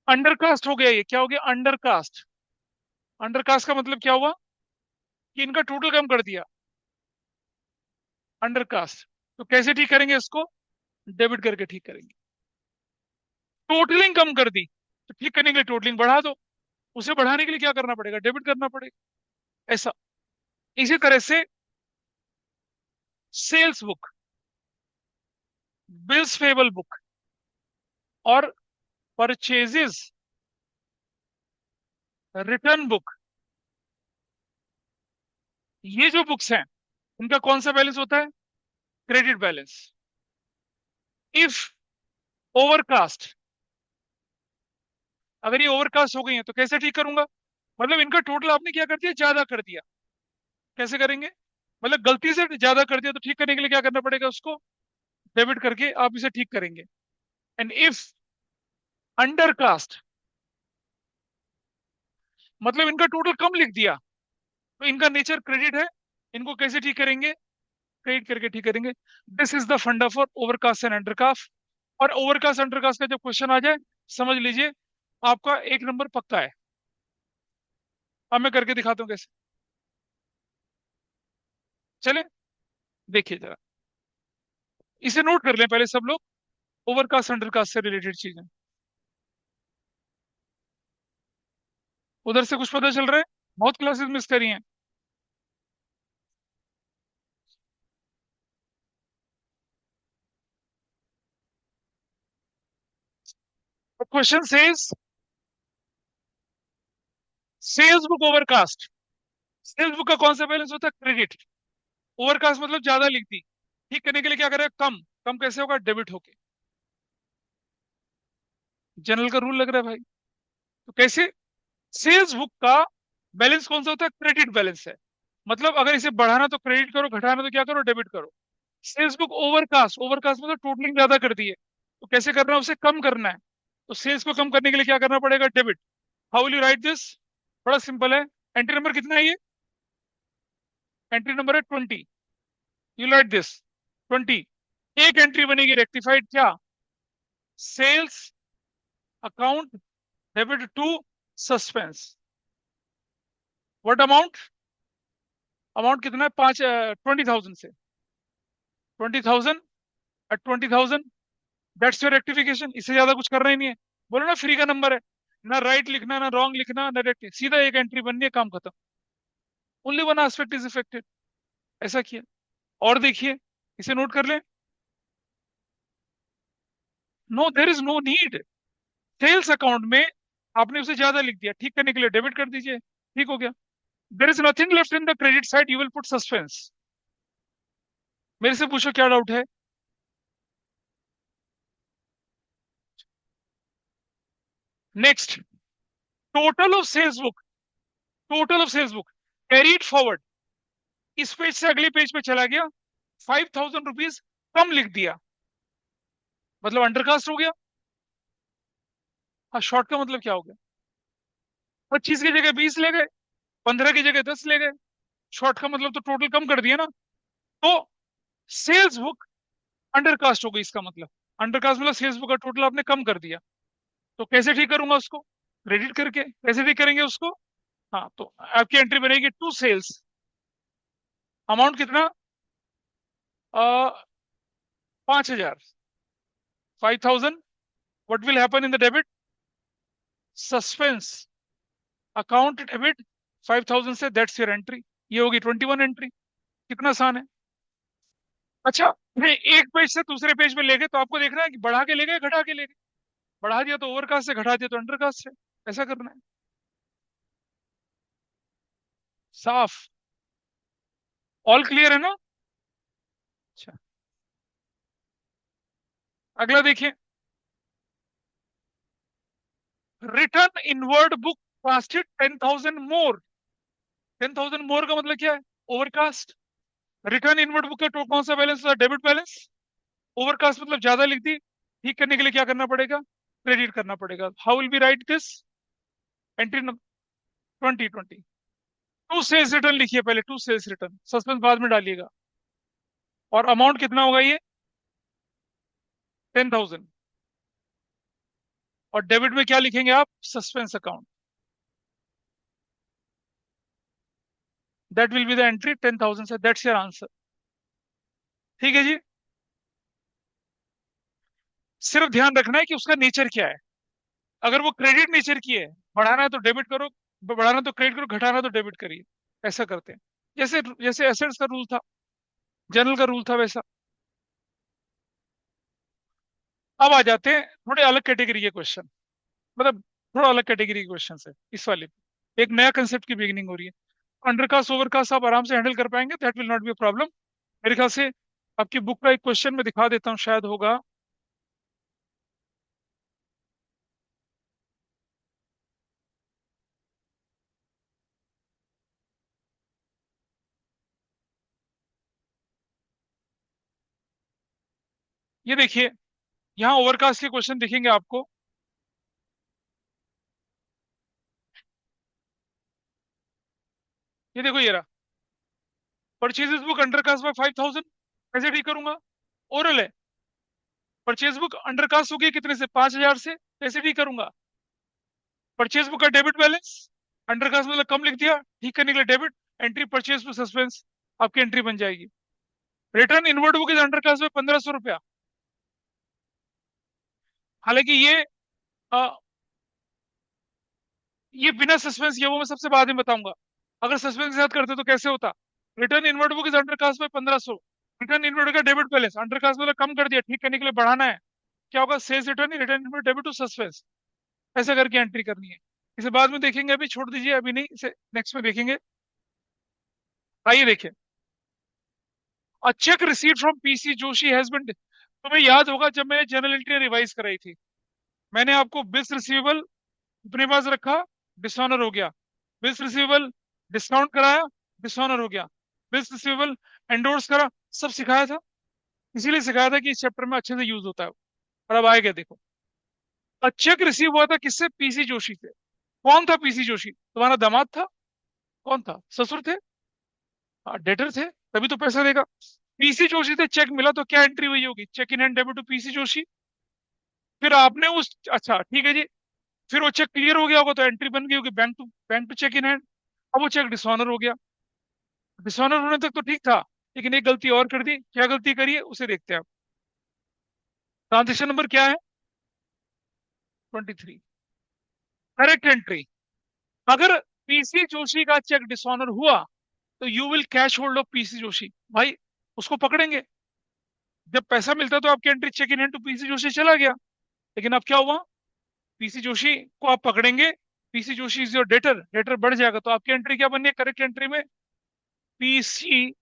अंडरकास्ट हो गया, ये क्या हो गया, अंडरकास्ट। अंडरकास्ट का मतलब क्या हुआ, कि इनका टोटल कम कर दिया, अंडरकास्ट। तो कैसे ठीक करेंगे इसको, डेबिट करके ठीक करेंगे। टोटलिंग कम कर दी, तो ठीक करने के लिए टोटलिंग बढ़ा दो, उसे बढ़ाने के लिए क्या करना पड़ेगा, डेबिट करना पड़ेगा। ऐसा। इसी तरह से sales book, bills payable book और परचेजेस रिटर्न बुक, ये जो बुक्स हैं, इनका कौन सा बैलेंस होता है, क्रेडिट बैलेंस। इफ ओवरकास्ट, अगर ये ओवरकास्ट हो गई है तो कैसे ठीक करूंगा, मतलब इनका टोटल आपने क्या कर दिया, ज्यादा कर दिया। कैसे करेंगे, मतलब गलती से ज्यादा कर दिया, तो ठीक करने के लिए क्या करना पड़ेगा, उसको डेबिट करके आप इसे ठीक करेंगे। एंड इफ अंडरकास्ट, मतलब इनका टोटल कम लिख दिया, तो इनका नेचर क्रेडिट है, इनको कैसे ठीक करेंगे, क्रेडिट करके ठीक करेंगे। दिस इज द फंडा फॉर ओवरकास्ट एंड अंडरकास्ट। और ओवरकास्ट अंडरकास्ट का जब क्वेश्चन आ जाए, समझ लीजिए आपका 1 नंबर पक्का है। अब मैं करके दिखाता हूँ कैसे। चले, देखिए जरा, इसे नोट कर लें पहले सब लोग, ओवरकास्ट अंडरकास्ट से रिलेटेड चीजें। उधर से कुछ पता चल रहा है, बहुत क्लासेस मिस करी हैं। Question says, sales book overcast. Sales book का कौन सा बैलेंस होता है, क्रेडिट। ओवरकास्ट मतलब ज्यादा लिख दी, ठीक करने के लिए क्या करेगा, कम। कम कैसे होगा, डेबिट होके। जनरल का रूल लग रहा है भाई। तो कैसे, सेल्स बुक का बैलेंस कौन सा होता है, क्रेडिट बैलेंस है। मतलब अगर इसे बढ़ाना तो क्रेडिट करो, घटाना तो क्या करो, डेबिट करो। सेल्स बुक ओवरकास्ट, ओवरकास्ट मतलब टोटलिंग ज्यादा कर दी है, तो कैसे करना है, उसे कम करना है। तो सेल्स को कम करने के लिए क्या करना पड़ेगा, debit. How will you write this, बड़ा सिंपल है। एंट्री नंबर कितना है ये, एंट्री नंबर है 20। You write this 20। एक एंट्री बनेगी रेक्टिफाइड, क्या, sales account debit to suspense. What amount, amount कितना है, 20,000 से, 20,000 एट 20,000, दैट्स योर रेक्टिफिकेशन। इससे ज्यादा कुछ करना ही नहीं है। बोलो ना, फ्री का नंबर है, ना राइट लिखना, ना रॉन्ग लिखना, ना रेक्ट, सीधा एक एंट्री बननी है, काम खत्म। Only one aspect is affected, ऐसा किया। और देखिए, इसे नोट कर लें। No, there is no need. Sales account में आपने उसे ज्यादा लिख दिया, ठीक करने के लिए डेबिट कर दीजिए, ठीक हो गया। There is nothing left in the credit side, you will put suspense. मेरे से पूछो क्या डाउट है। Next, total of sales book, total of sales book carried forward, इस पेज से अगले पेज पे चला गया, 5,000 रुपीज कम लिख दिया, मतलब अंडरकास्ट हो गया। हाँ, शॉर्ट का मतलब क्या हो गया? 25 की जगह 20 ले गए, 15 की जगह 10 ले गए। शॉर्ट का मतलब तो टोटल कम कर दिया ना। तो सेल्स बुक अंडरकास्ट हो गई, इसका मतलब अंडरकास्ट मतलब सेल्स बुक का टोटल आपने कम कर दिया। तो कैसे ठीक करूंगा उसको? क्रेडिट करके। कैसे ठीक करेंगे उसको? हाँ, तो आपकी एंट्री बनेगी टू सेल्स, अमाउंट कितना? 5,000, 5,000। What will happen in the debit? Suspense account debit 5,000 से, दैट्स योर एंट्री। ये होगी 21 एंट्री। कितना आसान है। अच्छा, नहीं, एक पेज से दूसरे पेज में ले गए तो आपको देखना है कि बढ़ा के ले गए, घटा के ले गए। बढ़ा दिया तो ओवरकास्ट से, घटा दिया तो अंडरकास्ट से, ऐसा करना है। साफ, ऑल क्लियर है ना? अच्छा, अगला देखिए। रिटर्न इनवर्ड बुक कास्टेड 10,000 मोर। 10,000 मोर का मतलब क्या है? ओवरकास्ट। रिटर्न इनवर्ड बुक का कौन सा बैलेंस था? Debit balance. ओवरकास्ट मतलब ज्यादा लिख दी, ठीक करने के लिए क्या करना पड़ेगा? क्रेडिट करना पड़ेगा। How will be write this? Entry 2020, to sales return लिखिए पहले, टू सेल्स रिटर्न, सस्पेंस बाद में डालिएगा। और अमाउंट कितना होगा ये? 10,000। और डेबिट में क्या लिखेंगे आप? Suspense account. That will be the entry 10,000 से, दैट्स योर आंसर। ठीक है जी। सिर्फ ध्यान रखना है कि उसका नेचर क्या है। अगर वो क्रेडिट नेचर की है, बढ़ाना है तो डेबिट करो, बढ़ाना तो क्रेडिट करो, घटाना तो डेबिट करिए। ऐसा करते हैं, जैसे जैसे एसेट्स का रूल था, जनरल का रूल था, वैसा। अब आ जाते हैं थोड़े अलग कैटेगरी के क्वेश्चन, मतलब थोड़ा अलग कैटेगरी के क्वेश्चन है इस वाले पे। एक नया कंसेप्ट की बिगिनिंग हो रही है। अंडरकास्ट ओवरकास्ट आप आराम से हैंडल कर पाएंगे, that will not be a problem मेरे ख्याल से। आपकी बुक का एक क्वेश्चन मैं दिखा देता हूँ, शायद होगा। ये देखिए, यहाँ ओवरकास्ट के क्वेश्चन दिखेंगे आपको। ये देखो, ये रहा, परचेजेस बुक अंडरकास्ट बाय 5,000। कैसे ठीक करूंगा? ओरल है। परचेज बुक अंडरकास्ट होगी कितने से? 5,000 से। कैसे ठीक करूंगा? परचेज बुक का डेबिट बैलेंस, अंडरकास्ट मतलब कम लिख दिया, ठीक करने के लिए debit, entry purchase to suspense, आपकी एंट्री बन जाएगी। Return inward book is undercast में 1,500 रुपया। हालांकि ये बिना सस्पेंस किए, वो मैं सबसे बाद में बताऊंगा। अगर सस्पेंस के साथ करते तो कैसे होता? Return inward book is undercast में 1,500। रिटर्न इनवर्ड का डेबिट बैलेंस, अंडरकास्ट मतलब कम कर दिया, ठीक करने के लिए बढ़ाना है। क्या होगा? Sales return, return inward debit to suspense, ऐसा करके एंट्री करनी है। इसे बाद में देखेंगे, अभी छोड़ दीजिए, अभी नहीं, इसे नेक्स्ट में देखेंगे। आइए देखिए, a cheque received from PC Joshi has been, तुम्हें याद होगा जब मैंने जर्नल एंट्री रिवाइज कराई थी, मैंने आपको बिल्स रिसीवेबल अपने पास रखा, डिसऑनर हो गया। बिल्स रिसीवेबल डिस्काउंट कराया, डिसऑनर हो गया। बिल्स रिसीवेबल एंडोर्स करा, सब सिखाया था। इसीलिए सिखाया था कि इस चैप्टर में अच्छे से यूज होता है। और अब आएगा देखो, चेक रिसीव हुआ था किससे? पीसी जोशी से। कौन था पीसी जोशी? तुम्हारा दामाद था? कौन था? ससुर थे? डेटर थे, तभी तो पैसा देगा। पीसी जोशी से चेक मिला तो क्या एंट्री हुई होगी? Cheque in hand debit to PC Joshi. फिर आपने उस, अच्छा ठीक है जी, फिर वो चेक क्लियर हो गया होगा तो एंट्री बन गई होगी bank to cheque in hand. अब वो चेक डिसऑनर हो गया। डिसऑनर होने तक तो ठीक था, लेकिन एक गलती और कर दी। क्या गलती करी है उसे देखते हैं आप। ट्रांजेक्शन नंबर क्या है? 23। Correct entry. अगर पीसी जोशी का चेक डिसऑनर हुआ तो you will cash hold of PC Joshi, भाई उसको पकड़ेंगे। जब पैसा मिलता तो आपकी entry cheque in hand to PC Joshi चला गया, लेकिन अब क्या हुआ, पीसी जोशी को आप पकड़ेंगे, PC Joshi is your debtor, debtor बढ़ जाएगा, तो आपकी एंट्री क्या बननी है करेक्ट एंट्री में, PC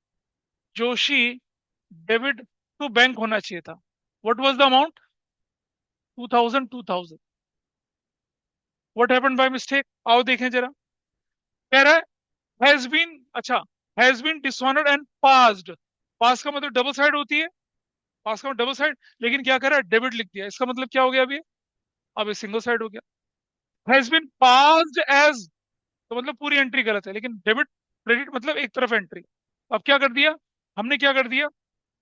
Joshi debit to bank होना चाहिए था। What was the amount, 2000। What happened by mistake, आओ देखें जरा। कह रहा है हैज बीन, अच्छा, has been dishonoured and passed, pass का मतलब डबल साइड होती है, पास का मतलब डबल साइड, लेकिन क्या कर रहा है डेबिट लिख दिया, इसका मतलब क्या हो गया, अब ये सिंगल साइड हो गया। हैज बीन पास्ड एज, तो मतलब पूरी एंट्री गलत है, लेकिन डेबिट क्रेडिट मतलब एक तरफ एंट्री। अब क्या कर दिया, हमने क्या कर दिया,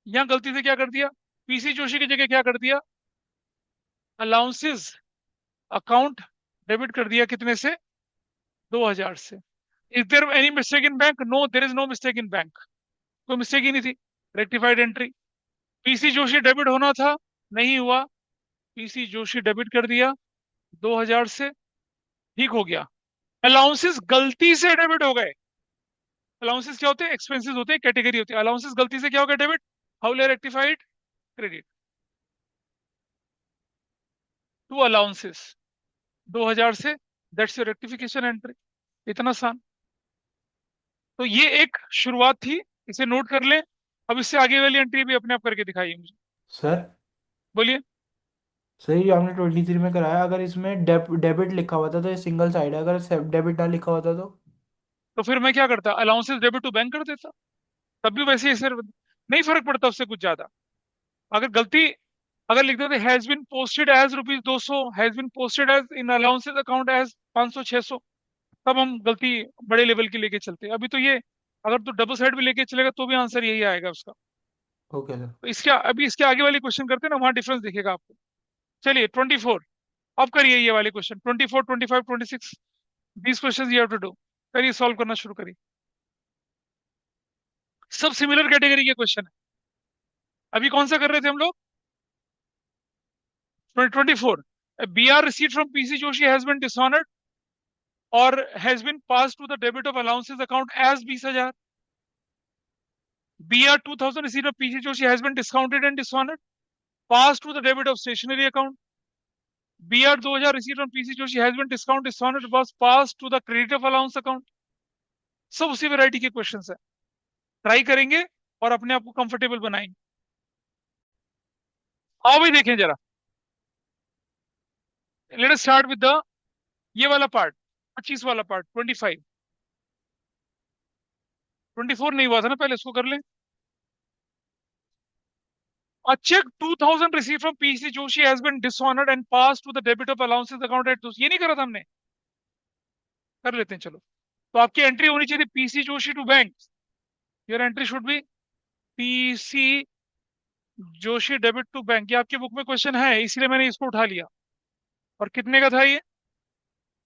यहाँ गलती से क्या कर दिया, पीसी जोशी की जगह क्या कर दिया, अलाउंसेस अकाउंट डेबिट कर दिया, कितने से, 2000 से। Is there any mistake in bank, no there is no mistake in bank, कोई मिस्टेक ही नहीं थी, rectified entry. PC Joshi debit होना था, नहीं हुआ, पीसी जोशी डेबिट कर दिया 2000 से, ठीक हो गया। अलाउंसेस गलती से डेबिट हो गए, अलाउंसेस क्या होते हैं, एक्सपेंसेस होते हैं, कैटेगरी होती है, अलाउंसेस गलती से क्या हो गया debit, how rectified credit to allowances 2000 से, दैट्स योर रेक्टिफिकेशन एंट्री, इतना आसान। तो ये एक शुरुआत थी, इसे नोट कर लें। अब इससे आगे वाली एंट्री भी अपने आप करके दिखाइए मुझे, सर बोलिए। सही जो आपने 23 में कराया, अगर इसमें डेबिट लिखा हुआ था तो ये सिंगल साइड है, अगर डेबिट ना लिखा होता तो। तो फिर मैं क्या करता, अलाउंसेस डेबिट टू बैंक कर देता, तब भी वैसे ही सर नहीं फर्क पड़ता उससे कुछ ज्यादा। अगर गलती, अगर लिख देते has been posted as ₹200, has been posted as in allowances account as 500 600, तब हम गलती बड़े लेवल की लेके चलते हैं। अभी तो ये अगर तो डबल साइड भी लेके चलेगा तो भी आंसर यही आएगा उसका। Okay sir. तो इसके अभी इसके आगे वाली क्वेश्चन करते हैं ना, वहां डिफरेंस दिखेगा आपको। चलिए 24, अब करिए ये वाले question, 24 25 26, these questions you have to do. करिए, सॉल्व करना शुरू करिए, सब सिमिलर कैटेगरी के क्वेश्चन है। अभी कौन सा कर रहे थे हम लोग, 24, B R receipt from PC Joshi has been dishonoured और has been pass to the debit of allowances account as 20,000। B R 2000 receipt of PC Joshi has been discounted and dishonoured, pass to the debit of stationery account. B R 2000 receipt from PC Joshi has been discount dishonoured, was pass to the credit of allowance account. सब उसी variety के question है, try करेंगे और अपने आप को comfortable बनाएंगे। आओ भाई देखें जरा, let us start with the ये वाला पार्ट, 25 वाला पार्ट, 25। 24 नहीं हुआ था ना, पहले इसको कर लें। A check 2000 received from PC Joshi has been dishonored and passed to the debit of allowances account at ये नहीं करा था हमने, कर लेते हैं चलो। तो आपकी एंट्री होनी चाहिए थी PC Joshi to bank, your entry should be PC Joshi debit to bank. ये आपके बुक में क्वेश्चन है, इसलिए मैंने इसको उठा लिया। और कितने का था ये,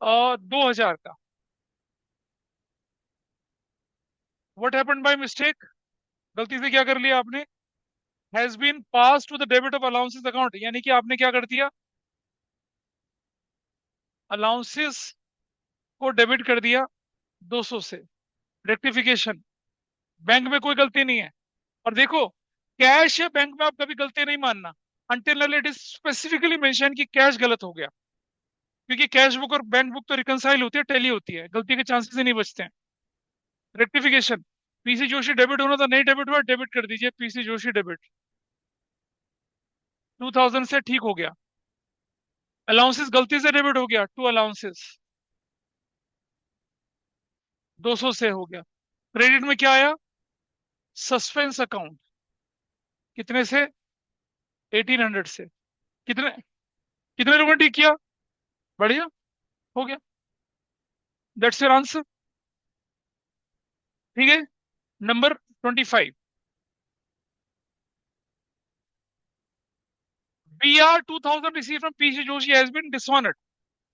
2000 का। व्हाट हैपेंड बाय मिस्टेक, गलती से क्या कर लिया आपने, has been pass to the debit of allowances account, यानी कि आपने क्या कर दिया, अलाउंसेस को डेबिट कर दिया 200 से, रेक्टिफिकेशन। बैंक में कोई गलती नहीं है। और देखो, कैश या बैंक में आप कभी गलती नहीं मानना until it is specifically mention कि कैश गलत हो गया, क्योंकि कैश बुक और बैंक बुक तो रिकंसाइल होती है, टैली होती है, गलती के चांसेस ही नहीं बचते हैं। रेक्टिफिकेशन, पीसी जोशी डेबिट होना था, नहीं डेबिट हुआ, डेबिट कर दीजिए पीसी जोशी डेबिट, 2000 से ठीक हो गया। अलाउंसेस गलती से डेबिट हो गया, टू अलाउंसेस 200 से हो गया। क्रेडिट में क्या आया, सस्पेंस अकाउंट, कितने से, 1800 से। कितने, कितने लोगों ने ठीक किया, बढ़िया, हो गया, दैट्स योर आंसर। ठीक है, number 25, BR 2000 received from PC Joshi has been dishonored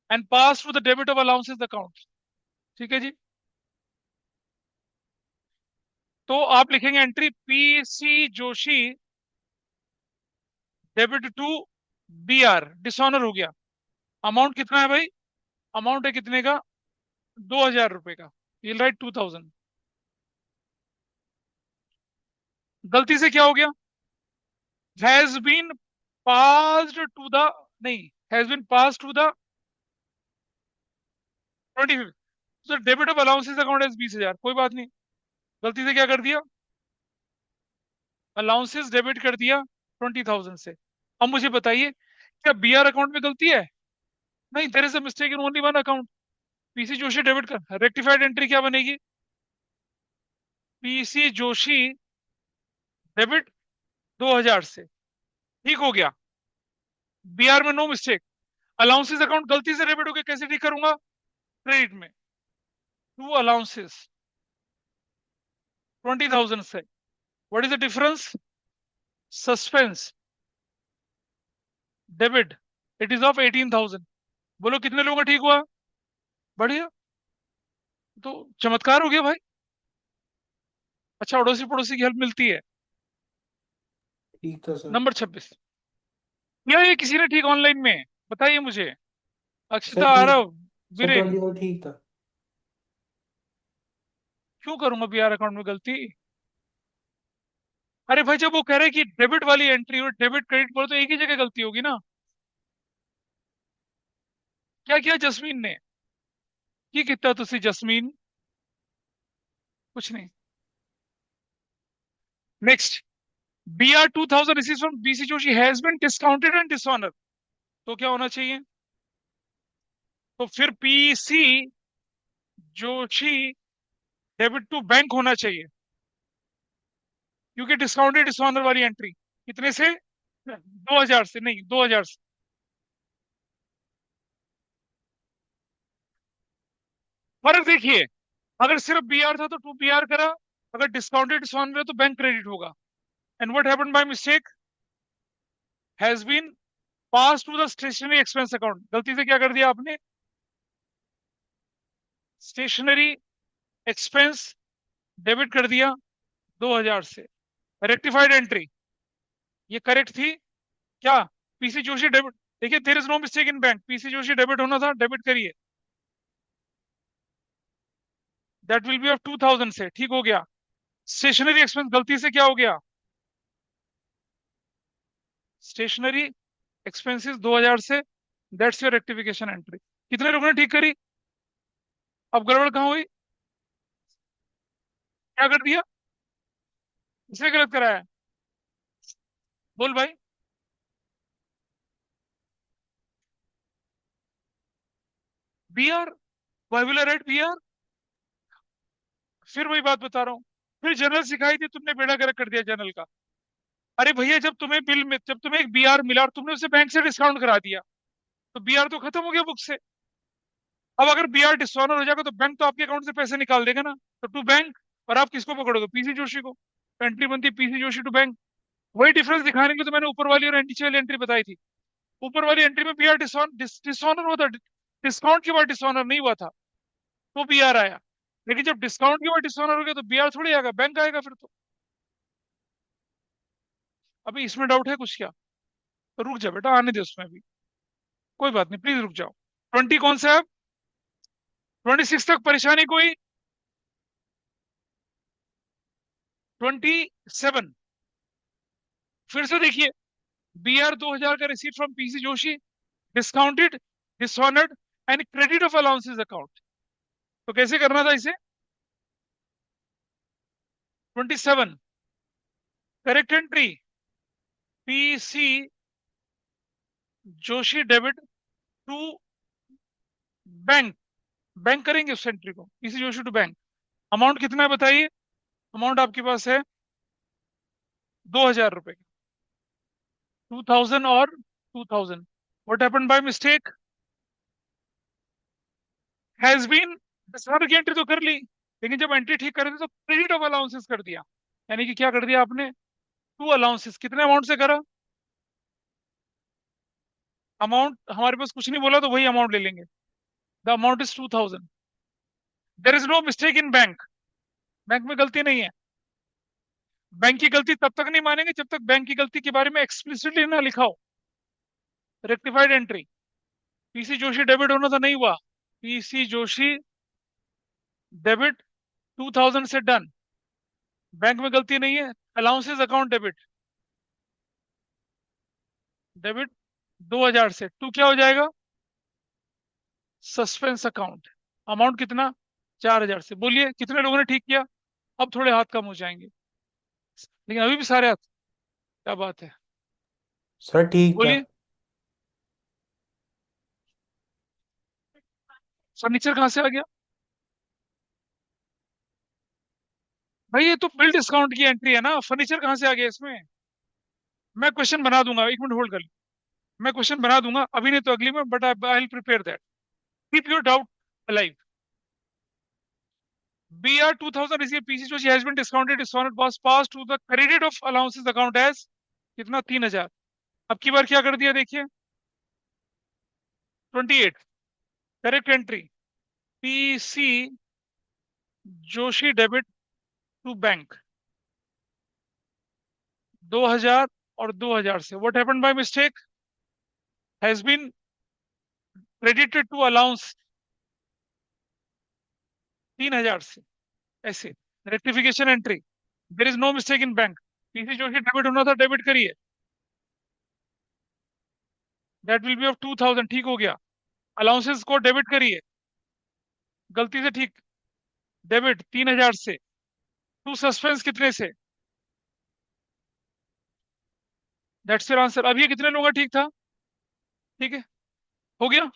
and passed to the debit of allowances account। ठीक है जी, तो आप लिखेंगे entry PC Joshi debit to BR, dishonour हो गया। अमाउंट कितना है भाई, अमाउंट है कितने का, 2000 रुपए का, यू राइट 2000। गलती से क्या हो गया, has been passed to the, नहीं, has been pass to the 25, तो debit of allowances account as 20,000, कोई बात नहीं, गलती से क्या कर दिया, अलाउंसेस डेबिट कर दिया 20,000 से। अब मुझे बताइए, क्या बीआर अकाउंट में गलती है? नहीं, there is a mistake in only one account, PC Joshi debit कर, रेक्टिफाइड एंट्री क्या बनेगी, पीसी जोशी डेबिट 2,000 से, ठीक हो गया, बीआर में नो मिस्टेक। अलाउंसेस अकाउंट गलती से डेबिट हो गया, कैसे ठीक करूंगा, क्रेडिट में, टू अलाउंसेस 20,000 से, what is the difference, suspense debit, it is of 18,000। बोलो कितने लोगों का ठीक हुआ, बढ़िया, तो चमत्कार हो गया भाई। अच्छा, अड़ोसी पड़ोसी की हेल्प मिलती है। ठीक था सर। नंबर 26, या ये किसी ने ठीक ऑनलाइन में, बताइए मुझे, सर अक्षिता, ठीक। आरव, सर वीरेन, 24 ठीक था। क्यों करूंगा बीआर अकाउंट में गलती, अरे भाई जब वो कह रहे हैं कि डेबिट वाली एंट्री और डेबिट क्रेडिट बोलो तो एक ही जगह गलती होगी ना। क्या किया जस्मीन ने, की कितना तुसी जस्मीन, कुछ नहीं। Next, BR 2000 received from BC Joshi has been discounted and dishonour, तो क्या होना चाहिए, तो फिर PC Joshi debit to bank होना चाहिए, क्योंकि डिस्काउंटेड डिसऑनर वाली एंट्री कितने से, 2,000 से, नहीं 2,000 से। फर्क देखिए, अगर सिर्फ बीआर था तो टू बीआर करा, अगर डिस्काउंटेड डिसऑनर है तो बैंक क्रेडिट होगा। And what happened by mistake, has been pass to the stationery expense account, गलती से क्या कर दिया आपने, स्टेशनरी एक्सपेंस डेबिट कर दिया 2,000 से, रेक्टिफाइड एंट्री, ये करेक्ट थी क्या, पीसी जोशी डेबिट, देखिए there is no mistake in bank, PC Joshi debit होना था, डेबिट करिए, दैट विल बी ऑफ 2,000 से, ठीक हो गया। स्टेशनरी एक्सपेंस गलती से क्या हो गया, स्टेशनरी एक्सपेंसेस 2,000 से, दैट्स योर रेक्टिफिकेशन एंट्री। कितने लोगों ने ठीक करी, अब गड़बड़ कहाँ हुई, क्या कर दिया, इसने गलत कराया, बोल भाई, BR, why will I write BR, फिर वही बात बता रहा हूँ, फिर जनरल सिखाई थी तुमने, बेड़ा गर्क कर दिया जनरल का। अरे भैया जब तुम्हें बिल में, जब तुम्हें एक बीआर मिला और तुमने उसे बैंक से डिस्काउंट करा दिया, तो बीआर तो खत्म हो गया बुक से। अब अगर बीआर डिसऑनर हो जाएगा तो बैंक तो आपके अकाउंट से पैसे निकाल देगा ना, तो टू बैंक, और आप किसको पकड़ोगे, पीसी जोशी को, एंट्री बनती पीसी जोशी टू बैंक। वही डिफरेंस दिखाने के लिए तो मैंने ऊपर वाली और नीचे वाली एंट्री बताई थी। ऊपर वाली एंट्री में बीआर डिसऑनर हुआ था, डिस्काउंट के बाद डिसऑनर नहीं हुआ था, तो बीआर आया। लेकिन जब डिस्काउंट के बाद डिसऑनर हो गया तो बीआर थोड़ी आएगा, बैंक आएगा फिर तो। अभी इसमें डाउट है कुछ क्या, तो रुक जा बेटा, आने दे उसमें भी, कोई बात नहीं, प्लीज रुक जाओ। 20 कौन सा है, 26 तक परेशानी कोई, 27 फिर से देखिए, बीआर 2,000 का receipt from PC Joshi, discounted, dishonoured and credit of allowances account, तो कैसे करना था इसे, 27 correct entry, PC Joshi debit to bank, bank करेंगे उस एंट्री को, PC Joshi to bank. Amount कितना है बताइए, अमाउंट आपके पास है 2,000 रुपए, 2,000 और 2,000, what happened by mistake, has been, dishonour की एंट्री तो कर ली, लेकिन जब एंट्री ठीक कर रहे थे तो क्रेडिट ऑफ अलाउंसेस कर दिया, यानी कि क्या कर दिया आपने, टू अलाउंसेस, कितने अमाउंट से करा, अमाउंट हमारे पास कुछ नहीं बोला तो वही अमाउंट ले लेंगे, the amount is 2,000, there is no mistake in bank, bank में गलती नहीं है। बैंक की गलती तब तक नहीं मानेंगे जब तक बैंक की गलती के बारे में एक्सप्लिसिटली ना लिखा हो। Rectified entry, PC Joshi debit होना था, नहीं हुआ, पीसी जोशी डेबिट 2,000 से डन, बैंक में गलती नहीं है, अलाउंसेस अकाउंट डेबिट, डेबिट 2000 से टू क्या हो जाएगा, सस्पेंस अकाउंट। अमाउंट कितना, 4000 से। बोलिए कितने लोगों ने ठीक किया। अब थोड़े हाथ कम हो जाएंगे, लेकिन अभी भी सारे हाथ। क्या बात है, सर ठीक था। बोलिए। फर्नीचर कहाँ से आ गया भाई, ये तो बिल डिस्काउंट की एंट्री है ना, फर्नीचर कहाँ से आ गया इसमें। मैं क्वेश्चन बना दूंगा, 1 मिनट होल्ड कर लो। मैं क्वेश्चन बना दूंगा, अभी नहीं तो अगली में, but I will prepare that. Keep your doubt alive. BR 2000 received PC Joshi has been discounted. Discount was passed to the credit of allowances account as कितना, 3000। अब की बार क्या कर दिया देखिए, 28। Correct entry, PC Joshi debit to bank 2000 और 2000 से। What happened by mistake, has been credited to allowance 3000 से, ऐसे। Rectification entry, there is no mistake in bank. PC Joshi debit होना था, डेबिट करिए, दैट विल बी ऑफ 2000, ठीक हो गया। अलाउंसेस को डेबिट करिए, गलती से ठीक, डेबिट 3000 से। टू सस्पेंस कितने से, दैट्स योर आंसर। अब ये कितने लोगों का ठीक था, ठीक है, हो गया।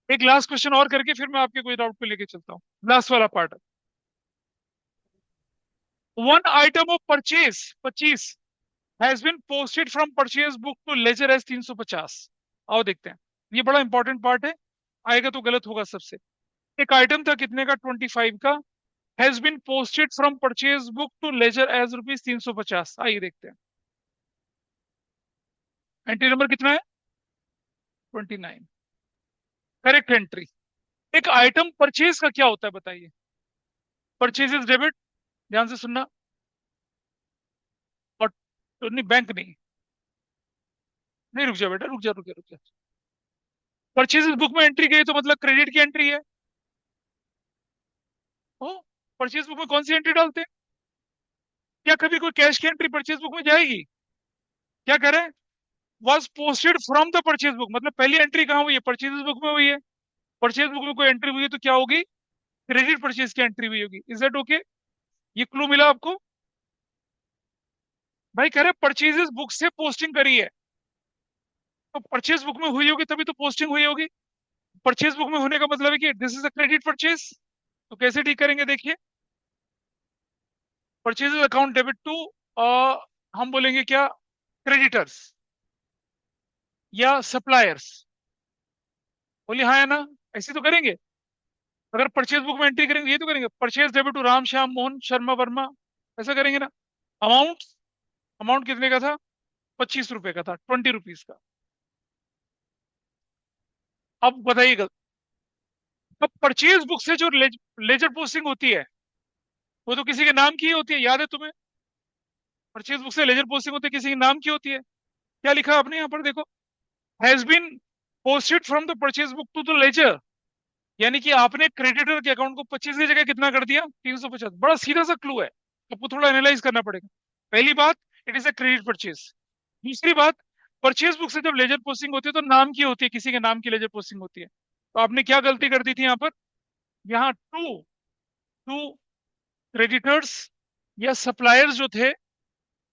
एक लास्ट क्वेश्चन और करके फिर मैं आपके कोई डाउट पे लेके चलता हूँ, लास्ट वाला part. One item of purchase 25 has been posted from purchase book to ledger as 350। आओ देखते हैं, ये बड़ा इंपॉर्टेंट पार्ट है, आएगा तो गलत होगा सबसे। एक आइटम था कितने का, 25 का, has been posted from purchase book to ledger as ₹350। आइए देखते हैं, एंट्री नंबर कितना है, 29। Correct entry. एक आइटम परचेज का क्या होता है बताइए, परचेज इज डेबिट, ध्यान से सुनना। और तो नहीं, बैंक नहीं, नहीं, रुक जा बेटा, रुक जा, रुक जा, रुक जा। परचेज बुक में एंट्री गई तो मतलब क्रेडिट की एंट्री है। ओ, परचेज बुक में कौन सी एंट्री डालते हैं, क्या कभी कोई कैश की एंट्री परचेज बुक में जाएगी, क्या करें। Was posted from the purchase book, मतलब पहली एंट्री कहाँ हुई है, परचेज बुक में हुई है। परचेज बुक में कोई एंट्री हुई है तो क्या होगी, क्रेडिट परचेज की एंट्री हुई होगी। इज दैट ओके, ये क्लू मिला आपको। भाई कह रहे परचेजेस बुक से पोस्टिंग करी है, तो परचेज बुक में हुई होगी तभी तो पोस्टिंग हुई होगी। परचेज बुक में होने का मतलब है कि this is a credit purchase. तो कैसे ठीक करेंगे देखिए, परचेज अकाउंट डेबिट टू, हम बोलेंगे क्या, क्रेडिटर्स या सप्लायर्स। बोलिए हाँ है ना, ऐसे तो करेंगे। अगर परचेज बुक में एंट्री करेंगे ये तो करेंगे, purchase debit to Ram Shyam Mohan Sharma Verma, ऐसा करेंगे ना। अमाउंट, अमाउंट कितने का था, 25 रुपए का था, 20 रुपीज का। अब बताइएगा, अब परचेज बुक से जो लेजर पोस्टिंग होती है वो तो किसी के नाम की ही होती है, याद है तुम्हें। परचेज बुक से लेजर पोस्टिंग होती है, किसी के नाम की होती है। क्या लिखा आपने यहाँ पर देखो, has been posted from the purchase book to the ledger, यानी कि आपने क्रेडिटर के अकाउंट को 25 की जगह कितना कर दिया, 350। बड़ा सीधा सा क्लू है, आपको थोड़ा एनालाइज करना पड़ेगा। पहली बात, it is a credit purchase. दूसरी बात, परचेज बुक से जब लेजर पोस्टिंग होती है तो नाम की होती है, किसी के नाम की लेजर पोस्टिंग होती है। तो आपने क्या गलती कर दी थी यहाँ पर, यहाँ टू, टू क्रेडिटर्स या सप्लायर्स जो थे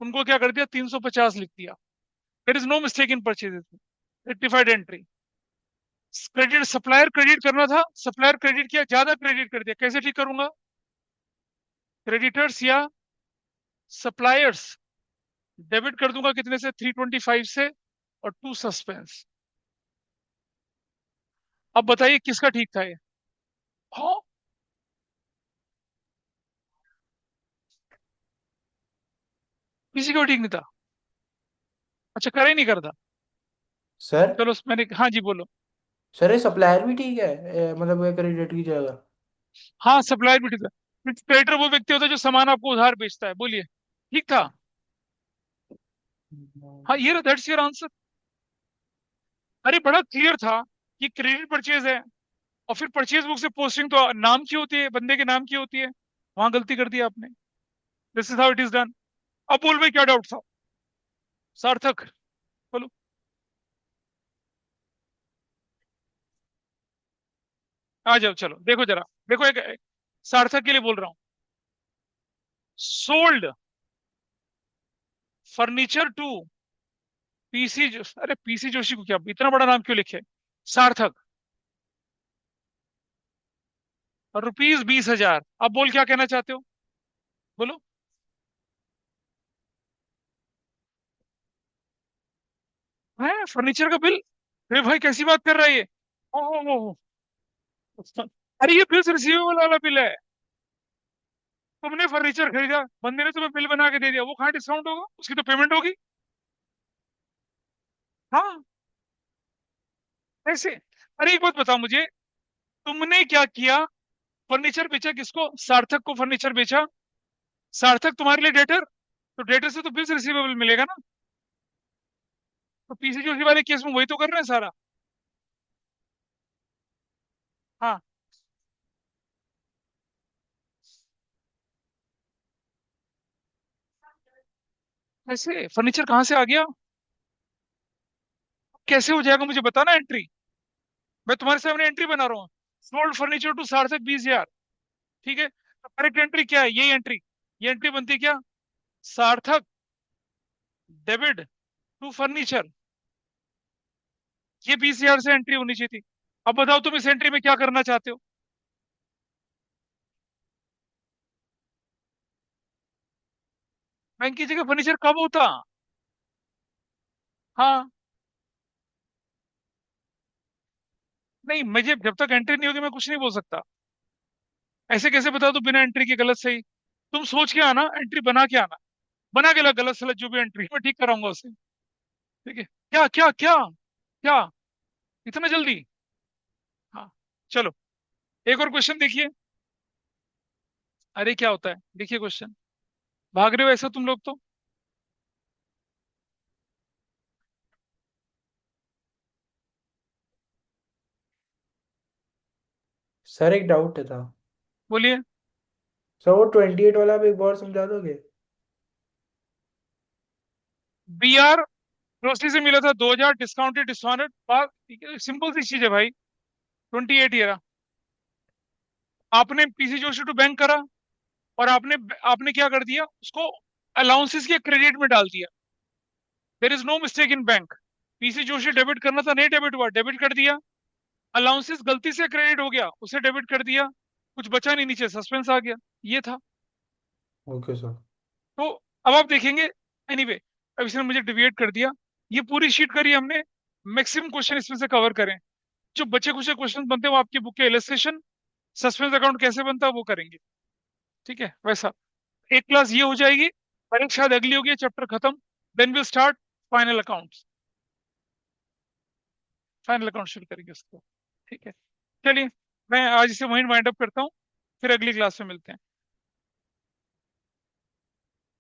उनको क्या कर दिया, 350 लिख दिया। There is no mistake in purchases, rectified entry. Credit, supplier credit करना था, सप्लायर क्रेडिट किया, ज्यादा क्रेडिट कर दिया, कैसे ठीक करूंगा, क्रेडिटर्स या सप्लायर्स डेबिट कर दूंगा कितने से, 325 से, और टू सस्पेंस। अब बताइए किसका ठीक था ये, हाँ, किसी को ठीक नहीं था। अच्छा, करा ही नहीं करता। सर चलो मैंने, हाँ जी बोलो। सर ये सप्लायर भी ठीक है, मतलब क्रेडिट की जगह। हाँ, सप्लायर भी ठीक था। क्रेडिटर वो व्यक्ति होता है जो सामान आपको उधार बेचता है, बोलिए, ठीक था। हाँ, ये दैट्स योर आंसर। अरे बड़ा क्लियर था कि क्रेडिट परचेज है, और फिर परचेज बुक से पोस्टिंग तो नाम की होती है, बंदे के नाम की होती है, वहां गलती कर दी आपने। This is how it is done. अब बोल भाई क्या डाउट था? सार्थक, बोलो। आ जाओ, चलो देखो जरा। देखो एक सार्थक के लिए बोल रहा हूँ। सोल्ड फर्नीचर टू अरे पीसी जोशी को क्या इतना बड़ा नाम क्यों लिखे? सार्थक, ₹20,000। अब बोल क्या कहना चाहते हो, बोलो। है फर्नीचर का बिल? अरे भाई कैसी बात कर रहा है ये? ओह, अरे ये बिल्स रिसीवेबल वाला बिल है। तुमने फर्नीचर खरीदा, बंदे ने तुम्हें बिल बना के दे दिया, वो कहाँ डिस्काउंट होगा, उसकी तो पेमेंट होगी। हाँ, ऐसे। अरे एक बात बताओ मुझे, तुमने क्या किया? फर्नीचर बेचा किसको? सार्थक को फर्नीचर बेचा। सार्थक तुम्हारे लिए डेटर, तो डेटर से तो बिल्स रिसीवेबल मिलेगा ना। तो पीसी जोशी वाले केस में वही तो कर रहे हैं सारा। हाँ, ऐसे फर्नीचर कहाँ से आ गया? कैसे हो जाएगा मुझे बताना एंट्री। मैं तुम्हारे सामने एंट्री बना रहा हूँ। सोल्ड फर्नीचर टू सार्थक 20,000। ठीक है, तो करेक्ट एंट्री क्या है? यही एंट्री। ये एंट्री बनती है क्या? सार्थक डेबिट टू फर्नीचर। ये 20,000 से एंट्री होनी चाहिए थी। अब बताओ तुम इस एंट्री में क्या करना चाहते हो? बैंक की जगह फर्नीचर कब होता? हाँ। नहीं, मुझे जब तक एंट्री नहीं होगी मैं कुछ नहीं बोल सकता। ऐसे कैसे बता दो बिना एंट्री के गलत सही? तुम सोच के आना, एंट्री बना के आना। बना के ला गलत सलत जो भी एंट्री मैं ठीक कराऊंगा उसे। ठीक है। क्या क्या क्या क्या? इतना जल्दी? हाँ, चलो एक और क्वेश्चन देखिए। अरे क्या होता है, देखिए क्वेश्चन। भाग रहे हो ऐसा तुम लोग तो। सर एक डाउट था। बोलिए। सर वो 28 वाला आप एक बार समझा दोगे? BR ग्रोसरी से मिला था 2,000 डिस्काउंटेड डिस्काउंटेड बात, ठीक है, सिंपल सी चीज है भाई। 28 ईयर आपने पीसी जोशी टू बैंक करा, और आपने आपने क्या कर दिया उसको? अलाउंसेस के क्रेडिट में डाल दिया। There is no mistake in bank. PC Joshi debit करना था, नहीं डेबिट हुआ, डेबिट कर दिया। अलाउंसेस गलती से क्रेडिट हो गया, उसे डेबिट कर दिया। कुछ बचा नहीं, नीचे सस्पेंस आ गया। ये था। Okay sir. तो अब आप देखेंगे। एनीवे, अब इसने मुझे डिविएट कर दिया। ये पूरी शीट करी हमने। मैक्सिमम क्वेश्चन इसमें से कवर करें। जो बचे कुछ क्वेश्चन बनते हैं वो आपकी बुक के इलस्ट्रेशन, सस्पेंस अकाउंट कैसे बनता है वो करेंगे। ठीक है वैसा। एक क्लास ये हो जाएगी, और एक शायद अगली होगी, चैप्टर खत्म। Then will start final accounts. Final account शुरू करेंगे उसको। ठीक है, चलिए मैं आज इसे वहीं वाइंड अप करता हूँ। फिर अगली क्लास में मिलते हैं।